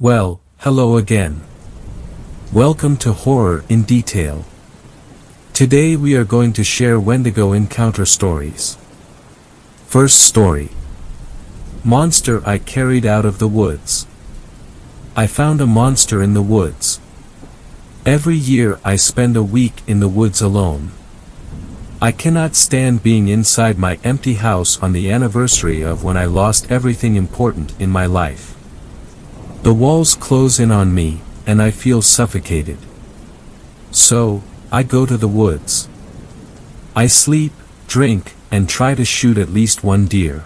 Well, hello again. Welcome to Horror in Detail. Today we are going to share Wendigo encounter stories. First story. Monster I carried out of the woods. I found a monster in the woods. Every year I spend a week in the woods alone. I cannot stand being inside my empty house on the anniversary of when I lost everything important in my life. The walls close in on me, and I feel suffocated. So, I go to the woods. I sleep, drink, and try to shoot at least one deer.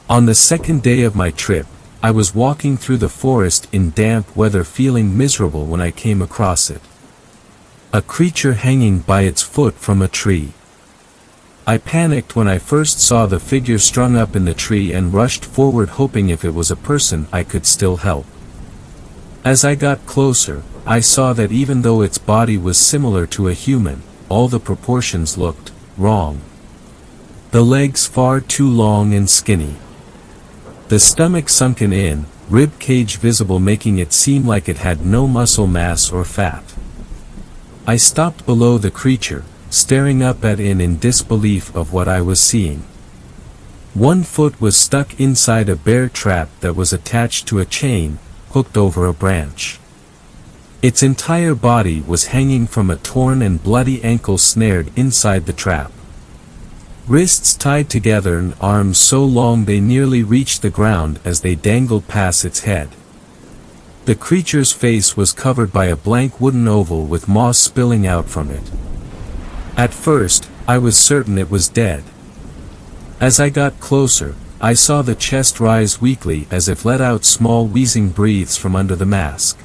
On the second day of my trip, I was walking through the forest in damp weather feeling miserable when I came across it. A creature hanging by its foot from a tree. I panicked when I first saw the figure strung up in the tree and rushed forward hoping if it was a person I could still help. As I got closer, I saw that even though its body was similar to a human, all the proportions looked wrong. The legs far too long and skinny. The stomach sunken in, rib cage visible making it seem like it had no muscle mass or fat. I stopped below the creature, staring up at it in disbelief of what I was seeing. One foot was stuck inside a bear trap that was attached to a chain, hooked over a branch. Its entire body was hanging from a torn and bloody ankle snared inside the trap. Wrists tied together and arms so long they nearly reached the ground as they dangled past its head. The creature's face was covered by a blank wooden oval with moss spilling out from it. At first, I was certain it was dead. As I got closer, I saw the chest rise weakly as if let out small wheezing breaths from under the mask.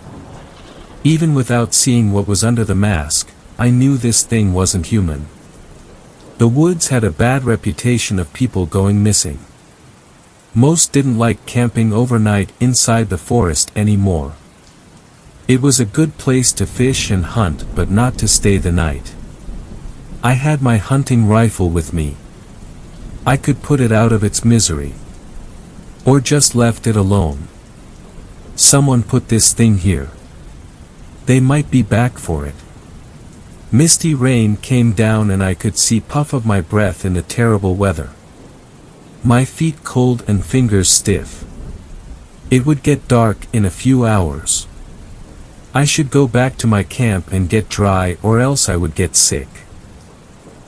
Even without seeing what was under the mask, I knew this thing wasn't human. The woods had a bad reputation of people going missing. Most didn't like camping overnight inside the forest anymore. It was a good place to fish and hunt but not to stay the night. I had my hunting rifle with me. I could put it out of its misery. Or just left it alone. Someone put this thing here. They might be back for it. Misty rain came down and I could see puff of my breath in the terrible weather. My feet cold and fingers stiff. It would get dark in a few hours. I should go back to my camp and get dry or else I would get sick.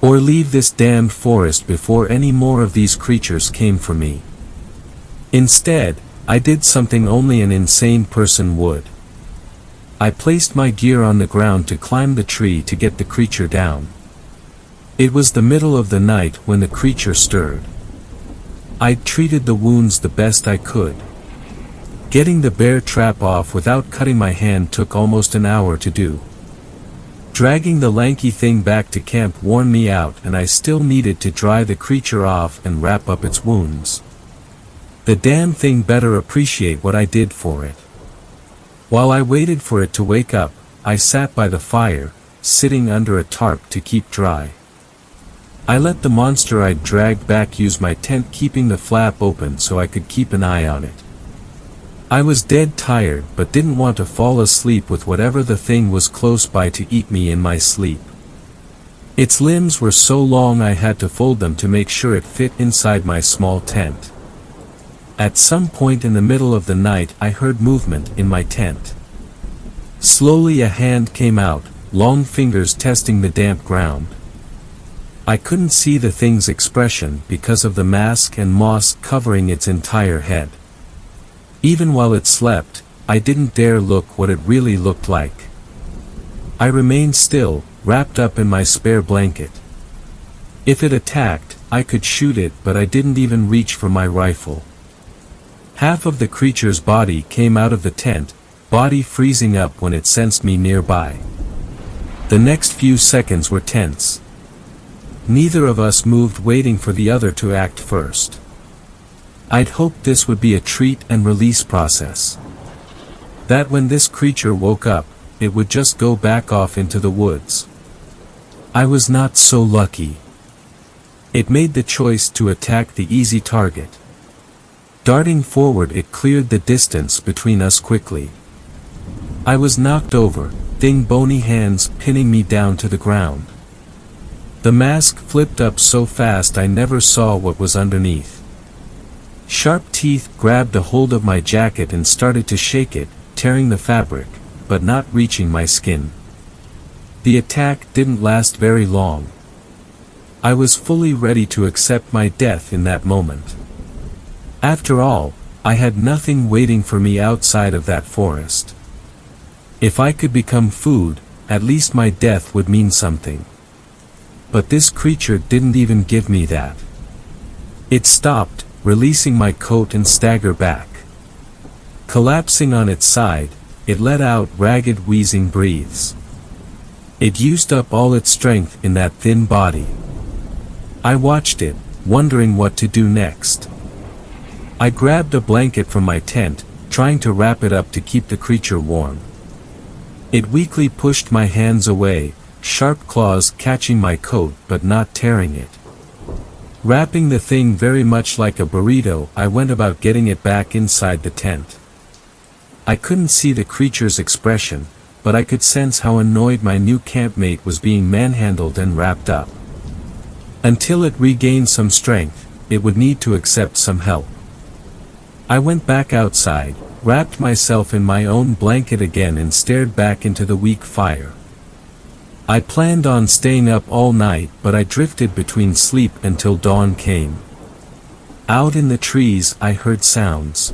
Or leave this damned forest before any more of these creatures came for me. Instead, I did something only an insane person would. I placed my gear on the ground to climb the tree to get the creature down. It was the middle of the night when the creature stirred. I'd treated the wounds the best I could. Getting the bear trap off without cutting my hand took almost an hour to do. Dragging the lanky thing back to camp worn me out and I still needed to dry the creature off and wrap up its wounds. The damn thing better appreciate what I did for it. While I waited for it to wake up, I sat by the fire, sitting under a tarp to keep dry. I let the monster I'd dragged back use my tent, keeping the flap open so I could keep an eye on it. I was dead tired but didn't want to fall asleep with whatever the thing was close by to eat me in my sleep. Its limbs were so long I had to fold them to make sure it fit inside my small tent. At some point in the middle of the night I heard movement in my tent. Slowly a hand came out, long fingers testing the damp ground. I couldn't see the thing's expression because of the mask and moss covering its entire head. Even while it slept, I didn't dare look what it really looked like. I remained still, wrapped up in my spare blanket. If it attacked, I could shoot it but I didn't even reach for my rifle. Half of the creature's body came out of the tent, body freezing up when it sensed me nearby. The next few seconds were tense. Neither of us moved, waiting for the other to act first. I'd hoped this would be a treat and release process. That when this creature woke up, it would just go back off into the woods. I was not so lucky. It made the choice to attack the easy target. Darting forward, it cleared the distance between us quickly. I was knocked over, thin bony hands pinning me down to the ground. The mask flipped up so fast I never saw what was underneath. Sharp teeth grabbed a hold of my jacket and started to shake it, tearing the fabric, but not reaching my skin. The attack didn't last very long. I was fully ready to accept my death in that moment. After all, I had nothing waiting for me outside of that forest. If I could become food, at least my death would mean something. But this creature didn't even give me that. It stopped, releasing my coat and staggered back. Collapsing on its side, it let out ragged wheezing breaths. It used up all its strength in that thin body. I watched it, wondering what to do next. I grabbed a blanket from my tent, trying to wrap it up to keep the creature warm. It weakly pushed my hands away, sharp claws catching my coat but not tearing it. Wrapping the thing very much like a burrito, I went about getting it back inside the tent. I couldn't see the creature's expression, but I could sense how annoyed my new campmate was being manhandled and wrapped up. Until it regained some strength, it would need to accept some help. I went back outside, wrapped myself in my own blanket again and stared back into the weak fire. I planned on staying up all night, but I drifted between sleep until dawn came. Out in the trees I heard sounds.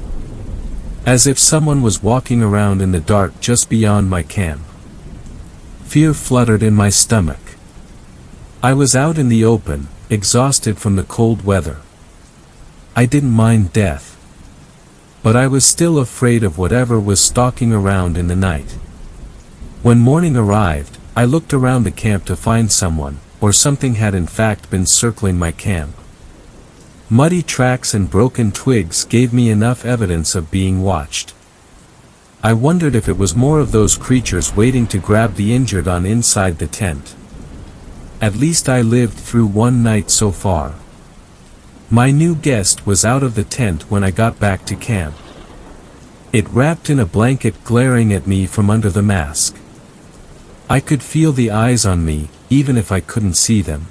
As if someone was walking around in the dark just beyond my camp. Fear fluttered in my stomach. I was out in the open, exhausted from the cold weather. I didn't mind death. But I was still afraid of whatever was stalking around in the night. When morning arrived, I looked around the camp to find someone, or something had in fact been circling my camp. Muddy tracks and broken twigs gave me enough evidence of being watched. I wondered if it was more of those creatures waiting to grab the injured on inside the tent. At least I lived through one night so far. My new guest was out of the tent when I got back to camp. It wrapped in a blanket, glaring at me from under the mask. I could feel the eyes on me, even if I couldn't see them.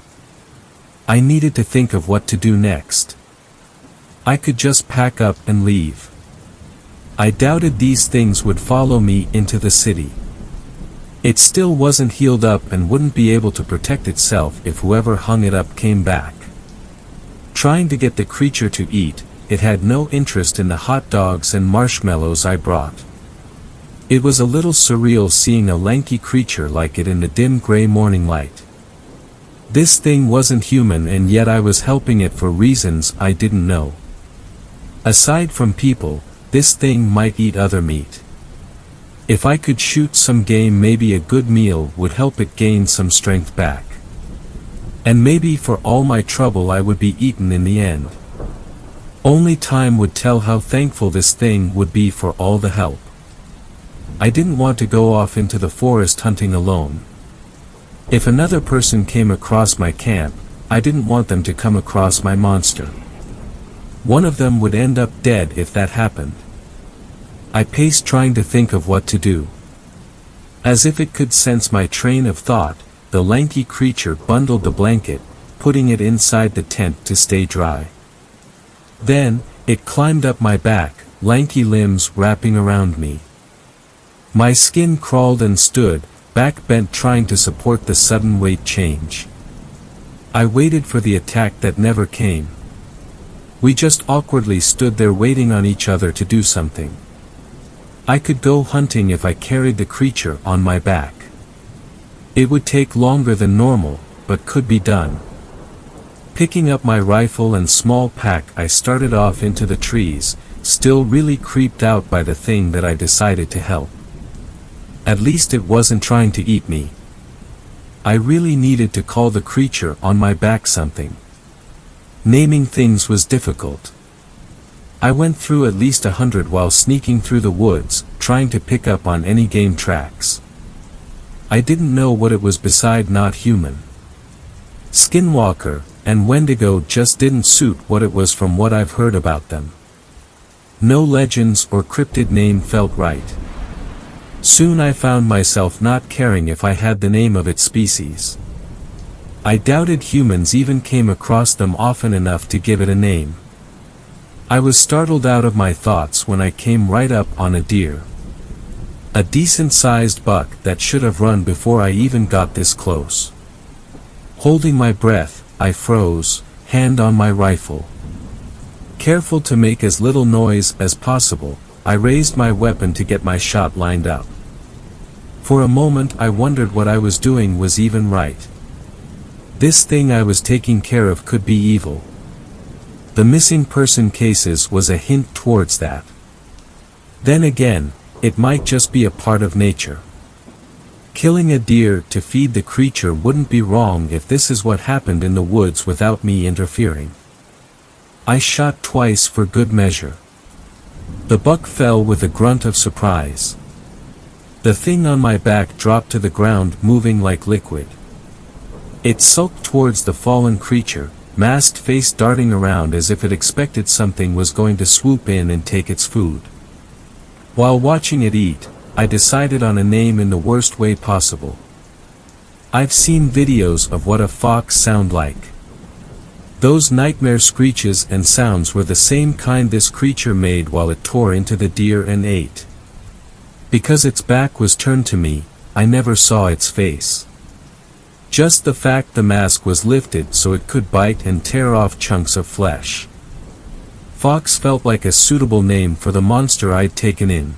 I needed to think of what to do next. I could just pack up and leave. I doubted these things would follow me into the city. It still wasn't healed up and wouldn't be able to protect itself if whoever hung it up came back. Trying to get the creature to eat, it had no interest in the hot dogs and marshmallows I brought. It was a little surreal seeing a lanky creature like it in the dim gray morning light. This thing wasn't human, and yet I was helping it for reasons I didn't know. Aside from people, this thing might eat other meat. If I could shoot some game, maybe a good meal would help it gain some strength back. And maybe for all my trouble I would be eaten in the end. Only time would tell how thankful this thing would be for all the help. I didn't want to go off into the forest hunting alone. If another person came across my camp, I didn't want them to come across my monster. One of them would end up dead if that happened. I paced, trying to think of what to do. As if it could sense my train of thought, the lanky creature bundled the blanket, putting it inside the tent to stay dry. Then, it climbed up my back, lanky limbs wrapping around me. My skin crawled and stood, back bent, trying to support the sudden weight change. I waited for the attack that never came. We just awkwardly stood there waiting on each other to do something. I could go hunting if I carried the creature on my back. It would take longer than normal, but could be done. Picking up my rifle and small pack, I started off into the trees, still really creeped out by the thing that I decided to help. At least it wasn't trying to eat me. I really needed to call the creature on my back something. Naming things was difficult. I went through at least 100 while sneaking through the woods, trying to pick up on any game tracks. I didn't know what it was beside not human. Skinwalker and Wendigo just didn't suit what it was from what I've heard about them. No legends or cryptid name felt right. Soon I found myself not caring if I had the name of its species. I doubted humans even came across them often enough to give it a name. I was startled out of my thoughts when I came right up on a deer. A decent-sized buck that should have run before I even got this close. Holding my breath, I froze, hand on my rifle. Careful to make as little noise as possible, I raised my weapon to get my shot lined up. For a moment I wondered what I was doing was even right. This thing I was taking care of could be evil. The missing person cases was a hint towards that. Then again, it might just be a part of nature. Killing a deer to feed the creature wouldn't be wrong if this is what happened in the woods without me interfering. I shot twice for good measure. The buck fell with a grunt of surprise. The thing on my back dropped to the ground moving like liquid. It sulked towards the fallen creature, masked face darting around as if it expected something was going to swoop in and take its food. While watching it eat, I decided on a name in the worst way possible. I've seen videos of what a fox sound like. Those nightmare screeches and sounds were the same kind this creature made while it tore into the deer and ate. Because its back was turned to me, I never saw its face. Just the fact the mask was lifted so it could bite and tear off chunks of flesh. Fox felt like a suitable name for the monster I'd taken in.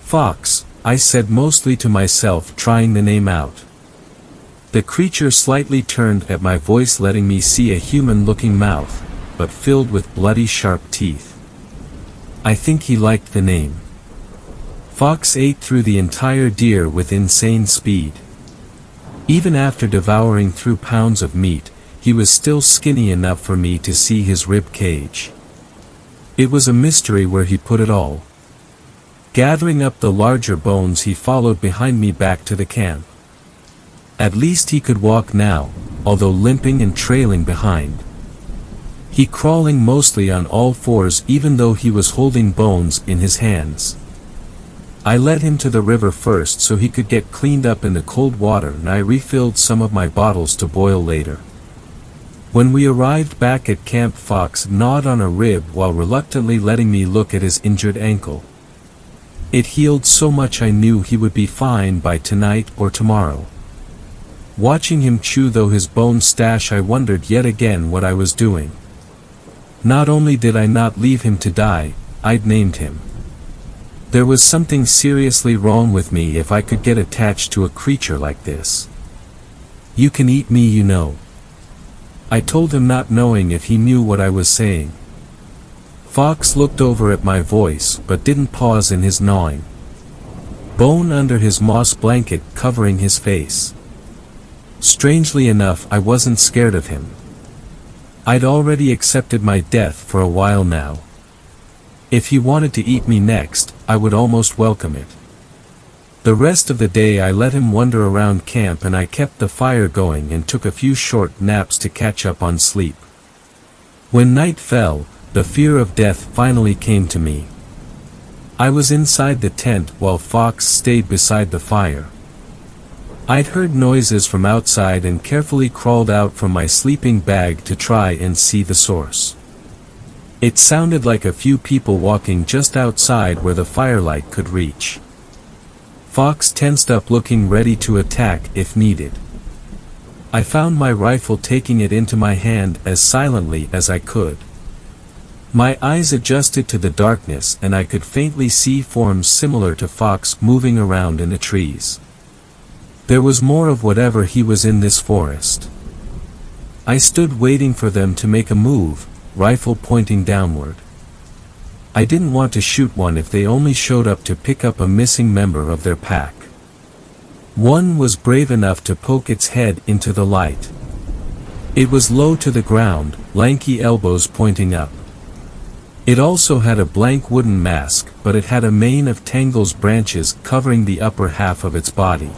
Fox, I said mostly to myself, trying the name out. The creature slightly turned at my voice, letting me see a human-looking mouth, but filled with bloody sharp teeth. I think he liked the name. Fox ate through the entire deer with insane speed. Even after devouring through pounds of meat, he was still skinny enough for me to see his rib cage. It was a mystery where he put it all. Gathering up the larger bones, he followed behind me back to the camp. At least he could walk now, although limping and trailing behind. He crawling mostly on all fours even though he was holding bones in his hands. I led him to the river first so he could get cleaned up in the cold water, and I refilled some of my bottles to boil later. When we arrived back at camp, Fox gnawed on a rib while reluctantly letting me look at his injured ankle. It healed so much I knew he would be fine by tonight or tomorrow. Watching him chew though his bone stash, I wondered yet again what I was doing. Not only did I not leave him to die, I'd named him. There was something seriously wrong with me if I could get attached to a creature like this. You can eat me, you know. I told him, not knowing if he knew what I was saying. Fox looked over at my voice but didn't pause in his gnawing. Bone under his moss blanket covering his face. Strangely enough, I wasn't scared of him. I'd already accepted my death for a while now. If he wanted to eat me next, I would almost welcome it. The rest of the day I let him wander around camp, and I kept the fire going and took a few short naps to catch up on sleep. When night fell, the fear of death finally came to me. I was inside the tent while Fox stayed beside the fire. I'd heard noises from outside and carefully crawled out from my sleeping bag to try and see the source. It sounded like a few people walking just outside where the firelight could reach. Fox tensed up, looking ready to attack if needed. I found my rifle, taking it into my hand as silently as I could. My eyes adjusted to the darkness and I could faintly see forms similar to Fox moving around in the trees. There was more of whatever he was in this forest. I stood waiting for them to make a move, rifle pointing downward. I didn't want to shoot one if they only showed up to pick up a missing member of their pack. One was brave enough to poke its head into the light. It was low to the ground, lanky elbows pointing up. It also had a blank wooden mask, but it had a mane of tangles branches covering the upper half of its body.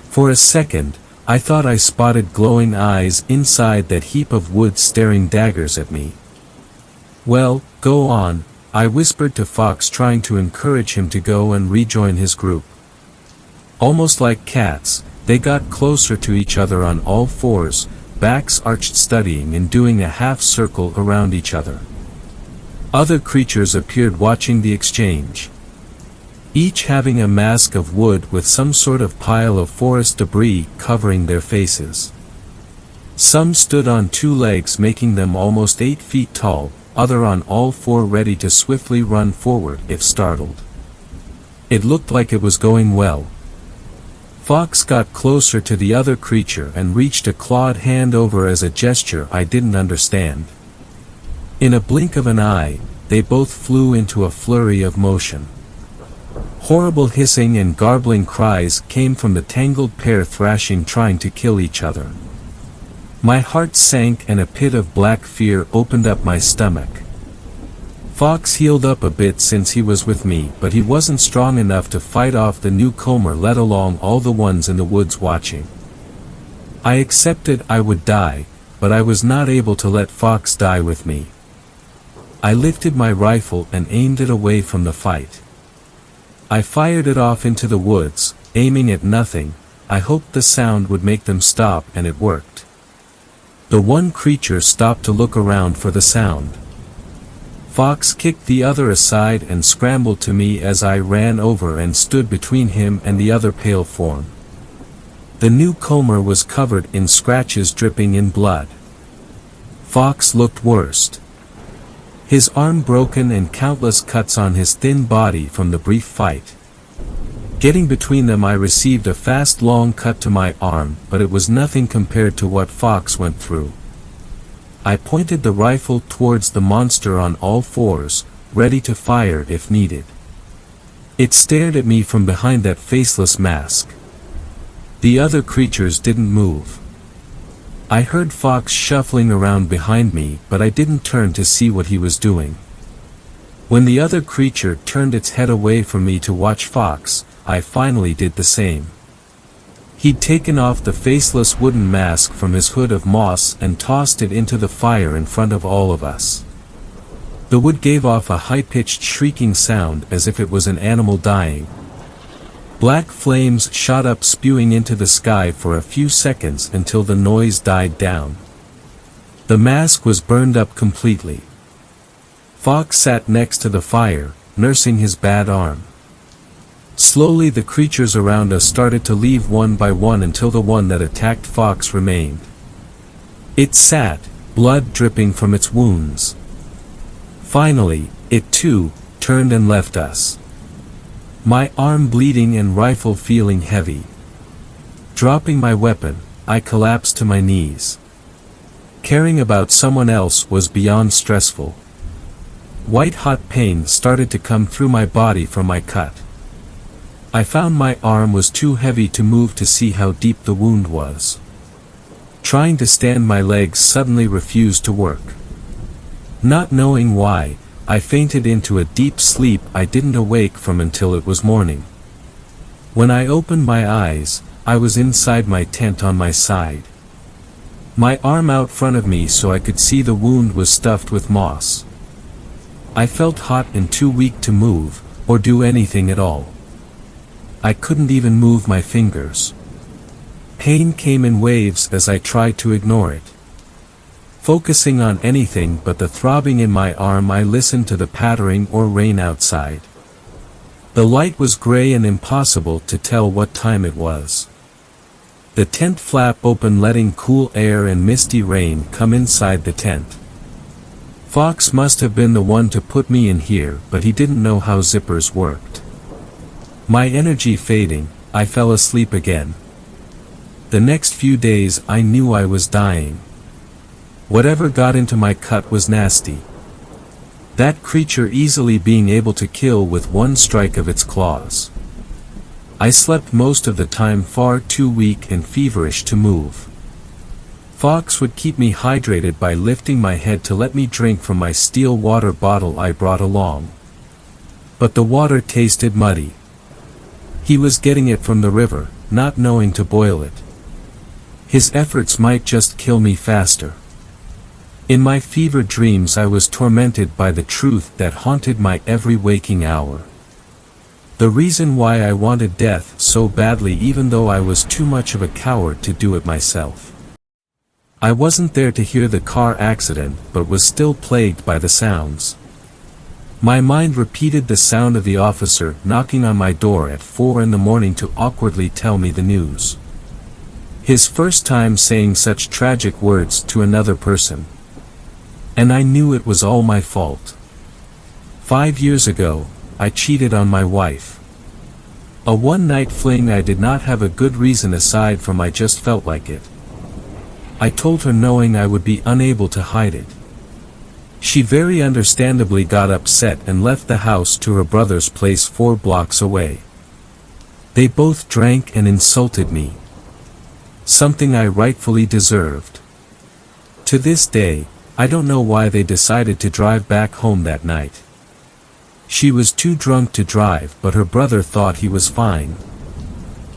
For a second, I thought I spotted glowing eyes inside that heap of wood staring daggers at me. Well, go on, I whispered to Fox, trying to encourage him to go and rejoin his group. Almost like cats, they got closer to each other on all fours, backs arched, studying and doing a half circle around each other. Other creatures appeared, watching the exchange, each having a mask of wood with some sort of pile of forest debris covering their faces. Some stood on two legs, making them almost 8 feet tall, other on all four, ready to swiftly run forward if startled. It looked like it was going well. Fox got closer to the other creature and reached a clawed hand over as a gesture I didn't understand. In a blink of an eye, they both flew into a flurry of motion. Horrible hissing and garbling cries came from the tangled pair, thrashing, trying to kill each other. My heart sank and a pit of black fear opened up my stomach. Fox healed up a bit since he was with me, but he wasn't strong enough to fight off the newcomer, let alone all the ones in the woods watching. I accepted I would die, but I was not able to let Fox die with me. I lifted my rifle and aimed it away from the fight. I fired it off into the woods, aiming at nothing. I hoped the sound would make them stop, and it worked. The one creature stopped to look around for the sound. Fox kicked the other aside and scrambled to me as I ran over and stood between him and the other pale form. The newcomer was covered in scratches, dripping in blood. Fox looked worse. His arm broken and countless cuts on his thin body from the brief fight. Getting between them, I received a fast long cut to my arm, but it was nothing compared to what Fox went through. I pointed the rifle towards the monster on all fours, ready to fire if needed. It stared at me from behind that faceless mask. The other creatures didn't move. I heard Fox shuffling around behind me, but I didn't turn to see what he was doing. When the other creature turned its head away from me to watch Fox, I finally did the same. He'd taken off the faceless wooden mask from his hood of moss and tossed it into the fire in front of all of us. The wood gave off a high-pitched shrieking sound as if it was an animal dying. Black flames shot up, spewing into the sky for a few seconds until the noise died down. The mask was burned up completely. Fox sat next to the fire, nursing his bad arm. Slowly the creatures around us started to leave one by one until the one that attacked Fox remained. It sat, blood dripping from its wounds. Finally, it too, turned and left us. My arm bleeding and rifle feeling heavy. Dropping my weapon, I collapsed to my knees. Caring about someone else was beyond stressful. White-hot pain started to come through my body from my cut. I found my arm was too heavy to move to see how deep the wound was. Trying to stand, my legs suddenly refused to work. Not knowing why, I fainted into a deep sleep I didn't awake from until it was morning. When I opened my eyes, I was inside my tent on my side. My arm out front of me so I could see the wound was stuffed with moss. I felt hot and too weak to move, or do anything at all. I couldn't even move my fingers. Pain came in waves as I tried to ignore it. Focusing on anything but the throbbing in my arm, I listened to the pattering or rain outside. The light was gray and impossible to tell what time it was. The tent flap open, letting cool air and misty rain come inside the tent. Fox must have been the one to put me in here, but he didn't know how zippers worked. My energy fading, I fell asleep again. The next few days I knew I was dying. Whatever got into my cut was nasty. That creature easily being able to kill with one strike of its claws. I slept most of the time, far too weak and feverish to move. Fox would keep me hydrated by lifting my head to let me drink from my steel water bottle I brought along. But the water tasted muddy. He was getting it from the river, not knowing to boil it. His efforts might just kill me faster. In my fevered dreams I was tormented by the truth that haunted my every waking hour. The reason why I wanted death so badly, even though I was too much of a coward to do it myself. I wasn't there to hear the car accident, but was still plagued by the sounds. My mind repeated the sound of the officer knocking on my door at 4 in the morning to awkwardly tell me the news. His first time saying such tragic words to another person. And I knew it was all my fault. 5 years ago, I cheated on my wife. A one-night fling. I did not have a good reason aside from I just felt like it. I told her knowing I would be unable to hide it. She very understandably got upset and left the house to her brother's place 4 blocks away. They both drank and insulted me. Something I rightfully deserved. To this day, I don't know why they decided to drive back home that night. She was too drunk to drive, but her brother thought he was fine.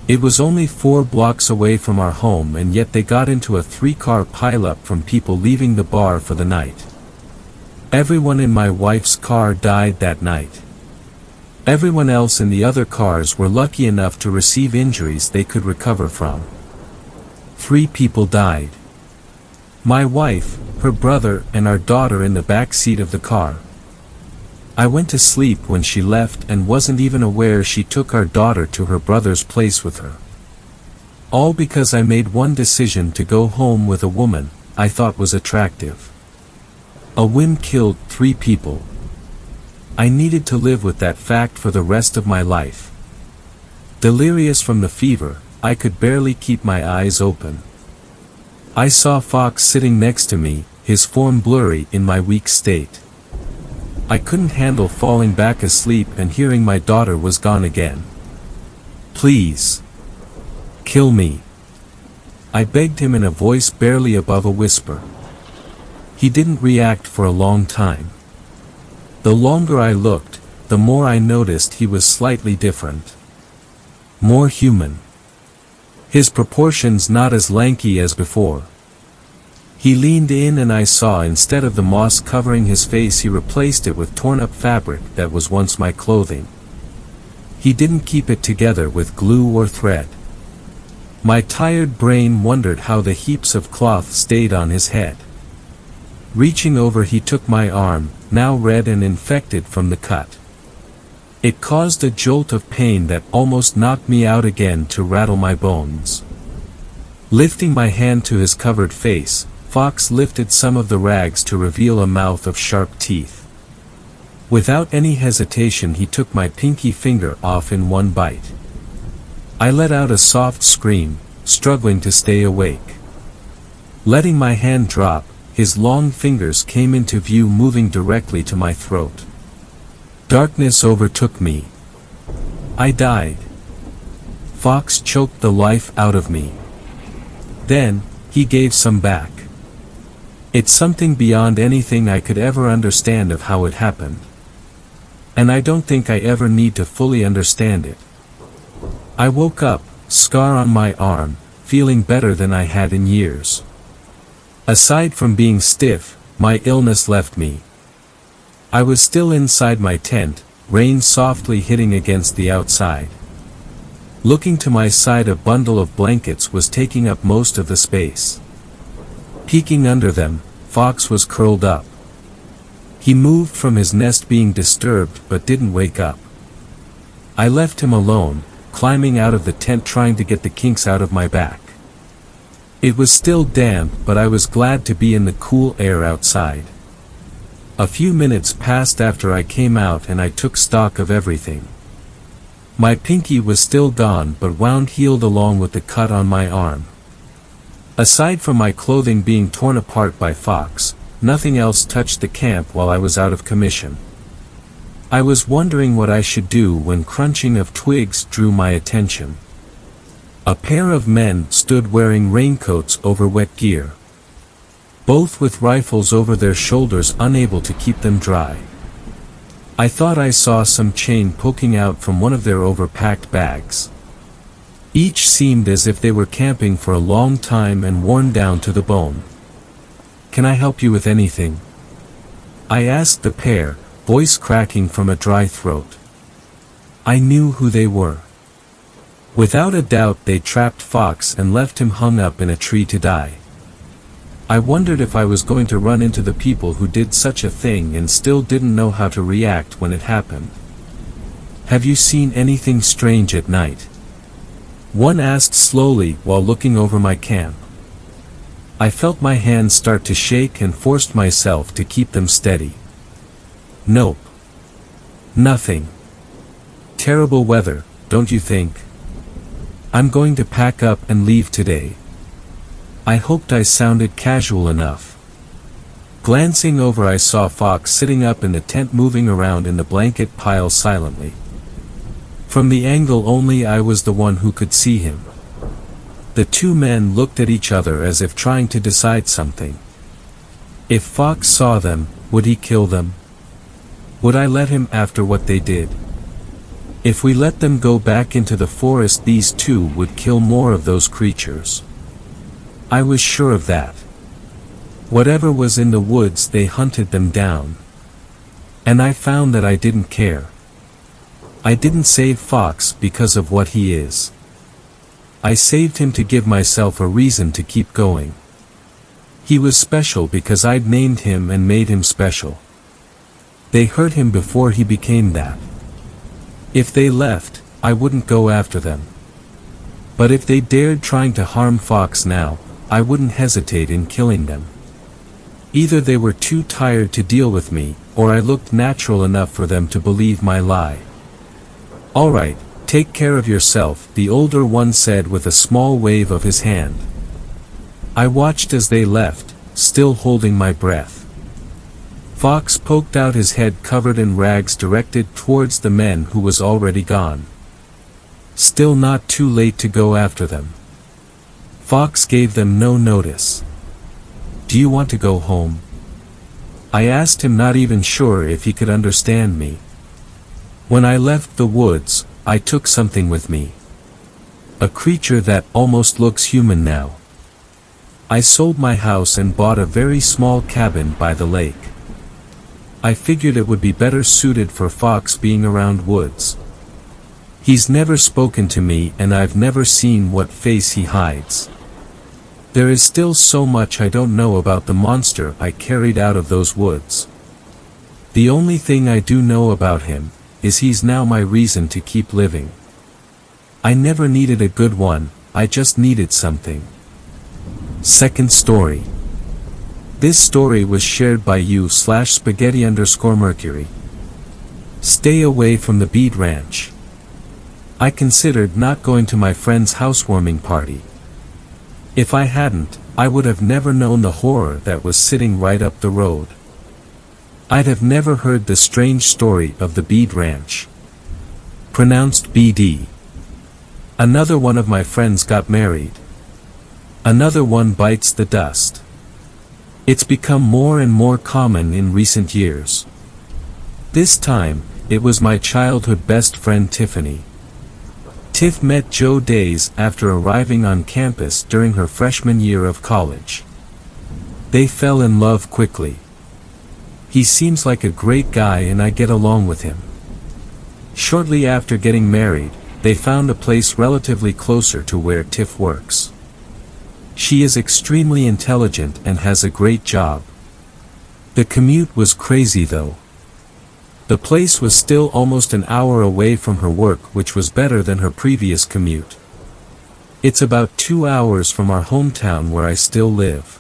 It was only 4 blocks away from our home, and yet they got into a 3-car pileup from people leaving the bar for the night. Everyone in my wife's car died that night. Everyone else in the other cars were lucky enough to receive injuries they could recover from. 3 people died. My wife, her brother, and our daughter in the back seat of the car. I went to sleep when she left and wasn't even aware she took our daughter to her brother's place with her. All because I made one decision to go home with a woman I thought was attractive. A whim killed 3 people. I needed to live with that fact for the rest of my life. Delirious from the fever, I could barely keep my eyes open. I saw Fox sitting next to me, his form blurry in my weak state. I couldn't handle falling back asleep and hearing my daughter was gone again. Please. Kill me. I begged him in a voice barely above a whisper. He didn't react for a long time. The longer I looked, the more I noticed he was slightly different. More human. His proportions not as lanky as before. He leaned in and I saw instead of the moss covering his face he replaced it with torn-up fabric that was once my clothing. He didn't keep it together with glue or thread. My tired brain wondered how the heaps of cloth stayed on his head. Reaching over he took my arm, now red and infected from the cut. It caused a jolt of pain that almost knocked me out again to rattle my bones. Lifting my hand to his covered face, Fox lifted some of the rags to reveal a mouth of sharp teeth. Without any hesitation he took my pinky finger off in one bite. I let out a soft scream, struggling to stay awake. Letting my hand drop, his long fingers came into view moving directly to my throat. Darkness overtook me. I died. Fox choked the life out of me. Then, he gave some back. It's something beyond anything I could ever understand of how it happened. And I don't think I ever need to fully understand it. I woke up, scar on my arm, feeling better than I had in years. Aside from being stiff, my illness left me. I was still inside my tent, rain softly hitting against the outside. Looking to my side, a bundle of blankets was taking up most of the space. Peeking under them, Fox was curled up. He moved from his nest being disturbed but didn't wake up. I left him alone, climbing out of the tent trying to get the kinks out of my back. It was still damp, but I was glad to be in the cool air outside. A few minutes passed after I came out and I took stock of everything. My pinky was still gone but wound healed along with the cut on my arm. Aside from my clothing being torn apart by Fox, nothing else touched the camp while I was out of commission. I was wondering what I should do when crunching of twigs drew my attention. A pair of men stood wearing raincoats over wet gear. Both with rifles over their shoulders, unable to keep them dry. I thought I saw some chain poking out from one of their overpacked bags. Each seemed as if they were camping for a long time and worn down to the bone. Can I help you with anything? I asked the pair, voice cracking from a dry throat. I knew who they were. Without a doubt they trapped Fox and left him hung up in a tree to die. I wondered if I was going to run into the people who did such a thing and still didn't know how to react when it happened. Have you seen anything strange at night? One asked slowly while looking over my camp. I felt my hands start to shake and forced myself to keep them steady. Nope. Nothing. Terrible weather, don't you think? I'm going to pack up and leave today. I hoped I sounded casual enough. Glancing over I saw Fox sitting up in the tent moving around in the blanket pile silently. From the angle only I was the one who could see him. The two men looked at each other as if trying to decide something. If Fox saw them, would he kill them? Would I let him after what they did? If we let them go back into the forest, these two would kill more of those creatures. I was sure of that. Whatever was in the woods, they hunted them down. And I found that I didn't care. I didn't save Fox because of what he is. I saved him to give myself a reason to keep going. He was special because I'd named him and made him special. They hurt him before he became that. If they left, I wouldn't go after them. But if they dared trying to harm Fox now, I wouldn't hesitate in killing them. Either they were too tired to deal with me, or I looked natural enough for them to believe my lie. All right, take care of yourself, the older one said with a small wave of his hand. I watched as they left, still holding my breath. Fox poked out his head covered in rags directed towards the men who was already gone. Still not too late to go after them. Fox gave them no notice. Do you want to go home? I asked him, not even sure if he could understand me. When I left the woods, I took something with me. A creature that almost looks human now. I sold my house and bought a very small cabin by the lake. I figured it would be better suited for Fox being around woods. He's never spoken to me and I've never seen what face he hides. There is still so much I don't know about the monster I carried out of those woods. The only thing I do know about him is he's now my reason to keep living. I never needed a good one, I just needed something. Second story. This story was shared by you/spaghetti_Mercury. Stay away from the Bead Ranch. I considered not going to my friend's housewarming party. If I hadn't, I would have never known the horror that was sitting right up the road. I'd have never heard the strange story of the Bead Ranch. Pronounced BD. Another one of my friends got married. Another one bites the dust. It's become more and more common in recent years. This time, it was my childhood best friend Tiffany. Tiff met Joe days after arriving on campus during her freshman year of college. They fell in love quickly. He seems like a great guy and I get along with him. Shortly after getting married, they found a place relatively closer to where Tiff works. She is extremely intelligent and has a great job. The commute was crazy though. The place was still almost an hour away from her work, which was better than her previous commute. It's about 2 hours from our hometown where I still live.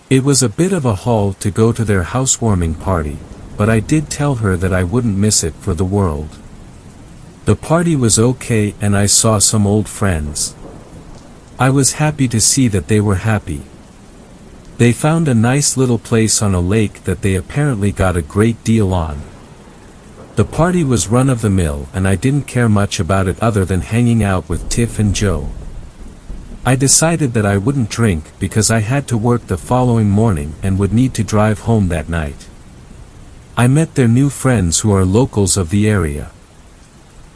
It was a bit of a haul to go to their housewarming party, but I did tell her that I wouldn't miss it for the world. The party was okay and I saw some old friends. I was happy to see that they were happy. They found a nice little place on a lake that they apparently got a great deal on. The party was run-of-the-mill and I didn't care much about it other than hanging out with Tiff and Joe. I decided that I wouldn't drink because I had to work the following morning and would need to drive home that night. I met their new friends who are locals of the area.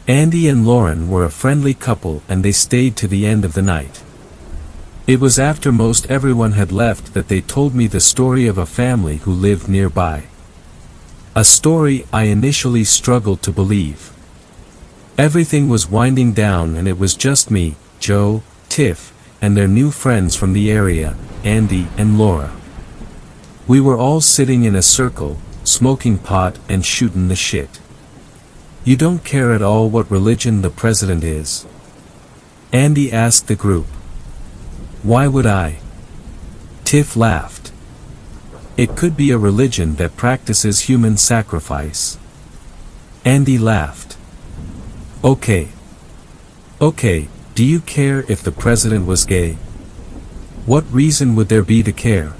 Andy and Lauren were a friendly couple and they stayed to the end of the night. It was after most everyone had left that they told me the story of a family who lived nearby. A story I initially struggled to believe. Everything was winding down and it was just me, Joe, Tiff, and their new friends from the area, Andy and Laura. We were all sitting in a circle, smoking pot and shooting the shit. You don't care at all what religion the president is? Andy asked the group. Why would I? Tiff laughed. It could be a religion that practices human sacrifice. Andy laughed. Okay. Okay, do you care if the president was gay? What reason would there be to care?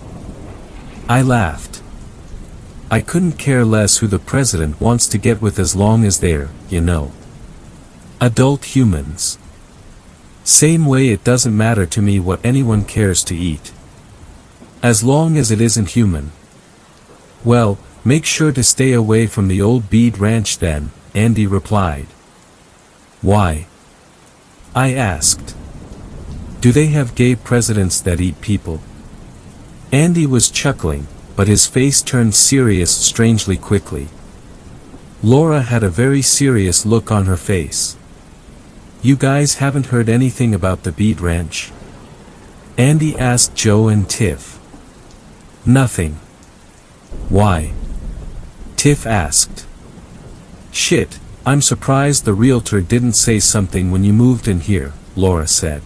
I laughed. I couldn't care less who the president wants to get with as long as they're, you know, adult humans. Same way it doesn't matter to me what anyone cares to eat. As long as it isn't human. Well, make sure to stay away from the old Bead Ranch then, Andy replied. Why? I asked. Do they have gay presidents that eat people? Andy was chuckling, but his face turned serious strangely quickly. Laura had a very serious look on her face. You guys haven't heard anything about the Bead Ranch? Andy asked Joe and Tiff. Nothing. Why? Tiff asked. Shit, I'm surprised the realtor didn't say something when you moved in here, Laura said.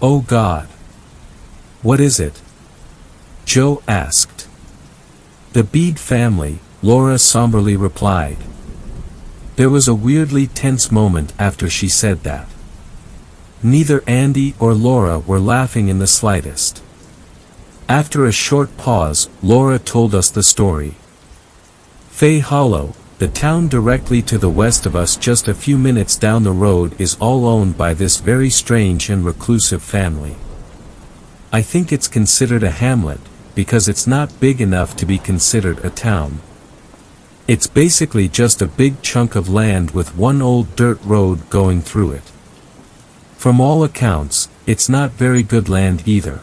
Oh God. What is it? Joe asked. The Bead family, Laura somberly replied. There was a weirdly tense moment after she said that. Neither Andy or Laura were laughing in the slightest. After a short pause, Laura told us the story. Fay Hollow, the town directly to the west of us just a few minutes down the road, is all owned by this very strange and reclusive family. I think it's considered a hamlet, because it's not big enough to be considered a town. It's basically just a big chunk of land with one old dirt road going through it. From all accounts, it's not very good land either.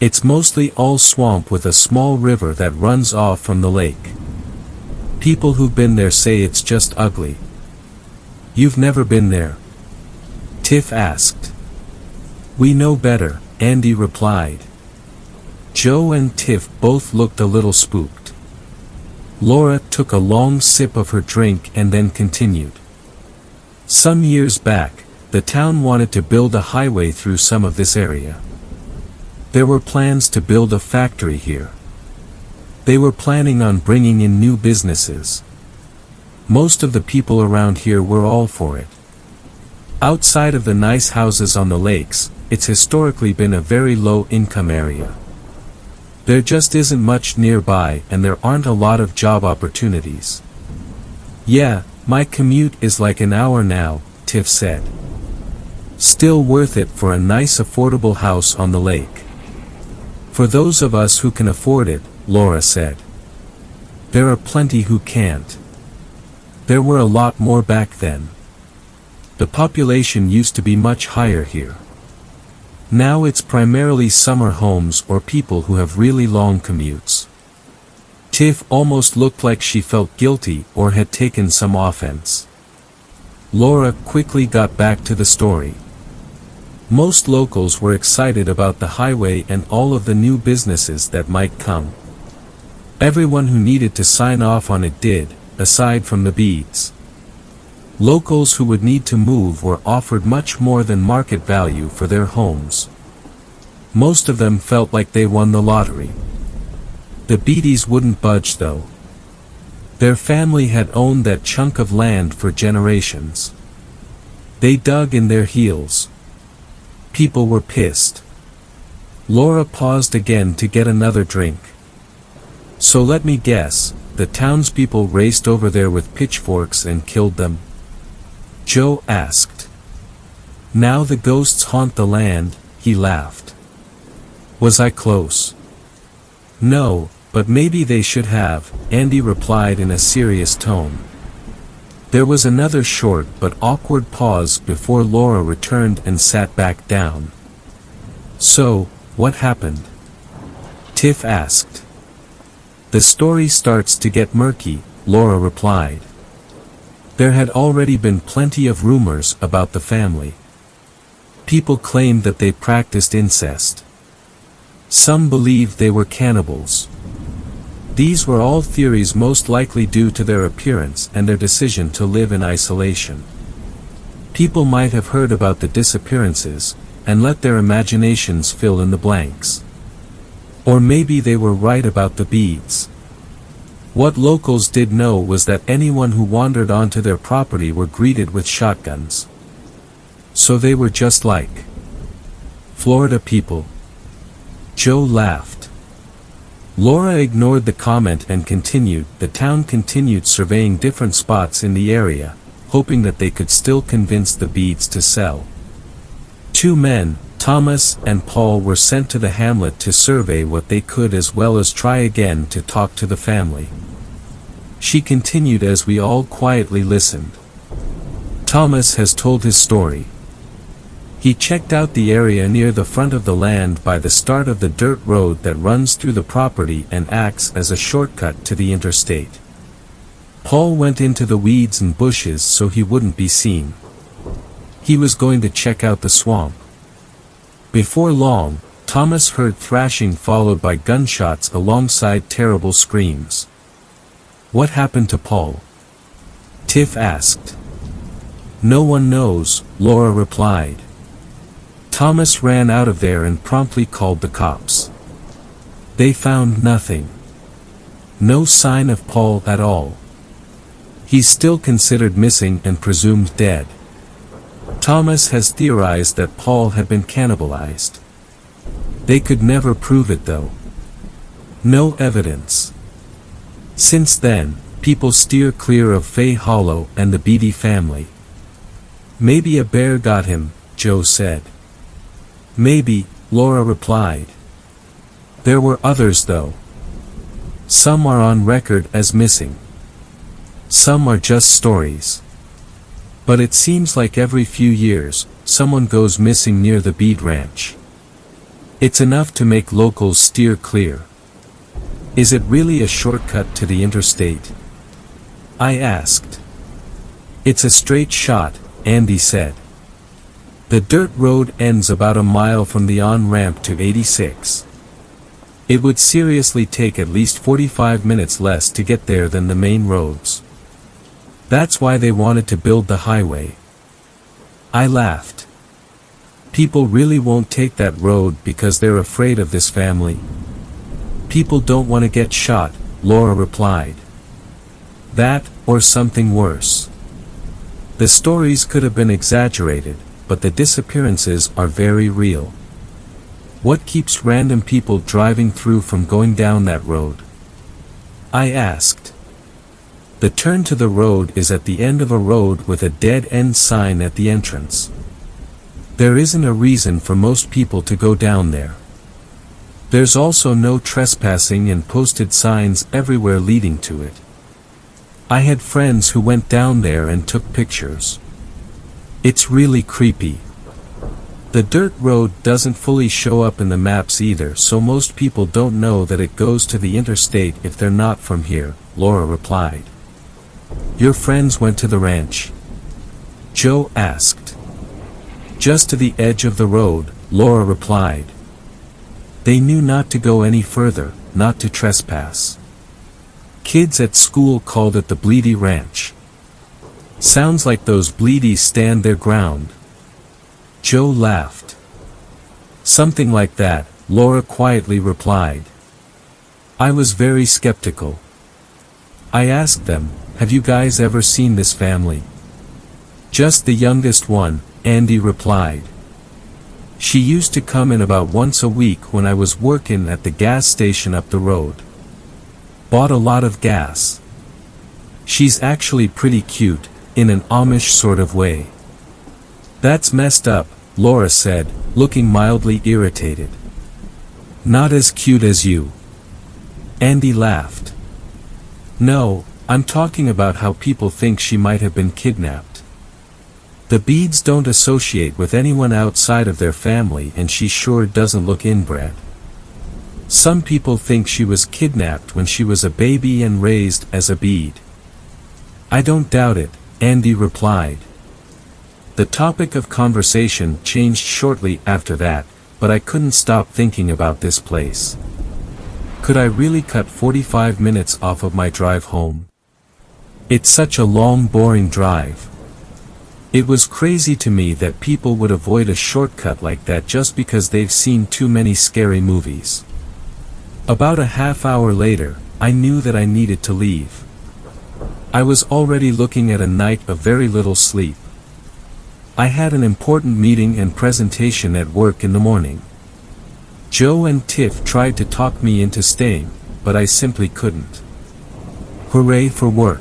It's mostly all swamp with a small river that runs off from the lake. People who've been there say it's just ugly. You've never been there? Tiff asked. We know better, Andy replied. Joe and Tiff both looked a little spooked. Laura took a long sip of her drink and then continued. Some years back, the town wanted to build a highway through some of this area. There were plans to build a factory here. They were planning on bringing in new businesses. Most of the people around here were all for it. Outside of the nice houses on the lakes, it's historically been a very low-income area. There just isn't much nearby and there aren't a lot of job opportunities. Yeah, my commute is like an hour now, Tiff said. Still worth it for a nice affordable house on the lake. For those of us who can afford it, Laura said. There are plenty who can't. There were a lot more back then. The population used to be much higher here. Now it's primarily summer homes or people who have really long commutes. Tiff almost looked like she felt guilty or had taken some offense. Laura quickly got back to the story. Most locals were excited about the highway and all of the new businesses that might come. Everyone who needed to sign off on it did, aside from the beads. Locals who would need to move were offered much more than market value for their homes. Most of them felt like they won the lottery. The Beedies wouldn't budge though. Their family had owned that chunk of land for generations. They dug in their heels. People were pissed. Laura paused again to get another drink. So let me guess, the townspeople raced over there with pitchforks and killed them? Joe asked. Now the ghosts haunt the land, he laughed. Was I close? No, but maybe they should have, Andy replied in a serious tone. There was another short but awkward pause before Laura returned and sat back down. So, what happened? Tiff asked. The story starts to get murky, Laura replied. There had already been plenty of rumors about the family. People claimed that they practiced incest. Some believed they were cannibals. These were all theories most likely due to their appearance and their decision to live in isolation. People might have heard about the disappearances, and let their imaginations fill in the blanks. Or maybe they were right about the beads. What locals did know was that anyone who wandered onto their property were greeted with shotguns. So they were just like Florida people. Joe laughed. Laura ignored the comment and continued. The town continued surveying different spots in the area, hoping that they could still convince the beads to sell. 2 men, Thomas and Paul, were sent to the hamlet to survey what they could as well as try again to talk to the family. She continued as we all quietly listened. Thomas has told his story. He checked out the area near the front of the land by the start of the dirt road that runs through the property and acts as a shortcut to the interstate. Paul went into the weeds and bushes so he wouldn't be seen. He was going to check out the swamp. Before long, Thomas heard thrashing followed by gunshots alongside terrible screams. What happened to Paul? Tiff asked. No one knows, Laura replied. Thomas ran out of there and promptly called the cops. They found nothing. No sign of Paul at all. He's still considered missing and presumed dead. Thomas has theorized that Paul had been cannibalized. They could never prove it though. No evidence. Since then, people steer clear of Fay Hollow and the Beatty family. Maybe a bear got him, Joe said. Maybe, Laura replied. There were others though. Some are on record as missing. Some are just stories. But it seems like every few years, someone goes missing near the Bead Ranch. It's enough to make locals steer clear. Is it really a shortcut to the interstate? I asked. It's a straight shot, Andy said. The dirt road ends about a mile from the on-ramp to 86. It would seriously take at least 45 minutes less to get there than the main roads. That's why they wanted to build the highway. I laughed. People really won't take that road because they're afraid of this family. People don't want to get shot, Laura replied. That, or something worse. The stories could have been exaggerated, but the disappearances are very real. What keeps random people driving through from going down that road? I asked. The turn to the road is at the end of a road with a dead-end sign at the entrance. There isn't a reason for most people to go down there. There's also no trespassing and posted signs everywhere leading to it. I had friends who went down there and took pictures. It's really creepy. The dirt road doesn't fully show up in the maps either, so most people don't know that it goes to the interstate if they're not from here, Laura replied. Your friends went to the ranch? Joe asked. Just to the edge of the road, Laura replied. They knew not to go any further, not to trespass. Kids at school called it the Bleedy Ranch. Sounds like those Bleedies stand their ground. Joe laughed. Something like that, Laura quietly replied. I was very skeptical. I asked them, have you guys ever seen this family? Just the youngest one, Andy replied. She used to come in about once a week when I was working at the gas station up the road. Bought a lot of gas. She's actually pretty cute, in an Amish sort of way. That's messed up, Laura said, looking mildly irritated. Not as cute as you. Andy laughed. No, I'm talking about how people think she might have been kidnapped. The beads don't associate with anyone outside of their family, and she sure doesn't look inbred. Some people think she was kidnapped when she was a baby and raised as a bead. I don't doubt it, Andy replied. The topic of conversation changed shortly after that, but I couldn't stop thinking about this place. Could I really cut 45 minutes off of my drive home? It's such a long, boring drive. It was crazy to me that people would avoid a shortcut like that just because they've seen too many scary movies. About a half hour later, I knew that I needed to leave. I was already looking at a night of very little sleep. I had an important meeting and presentation at work in the morning. Joe and Tiff tried to talk me into staying, but I simply couldn't. Hooray for work.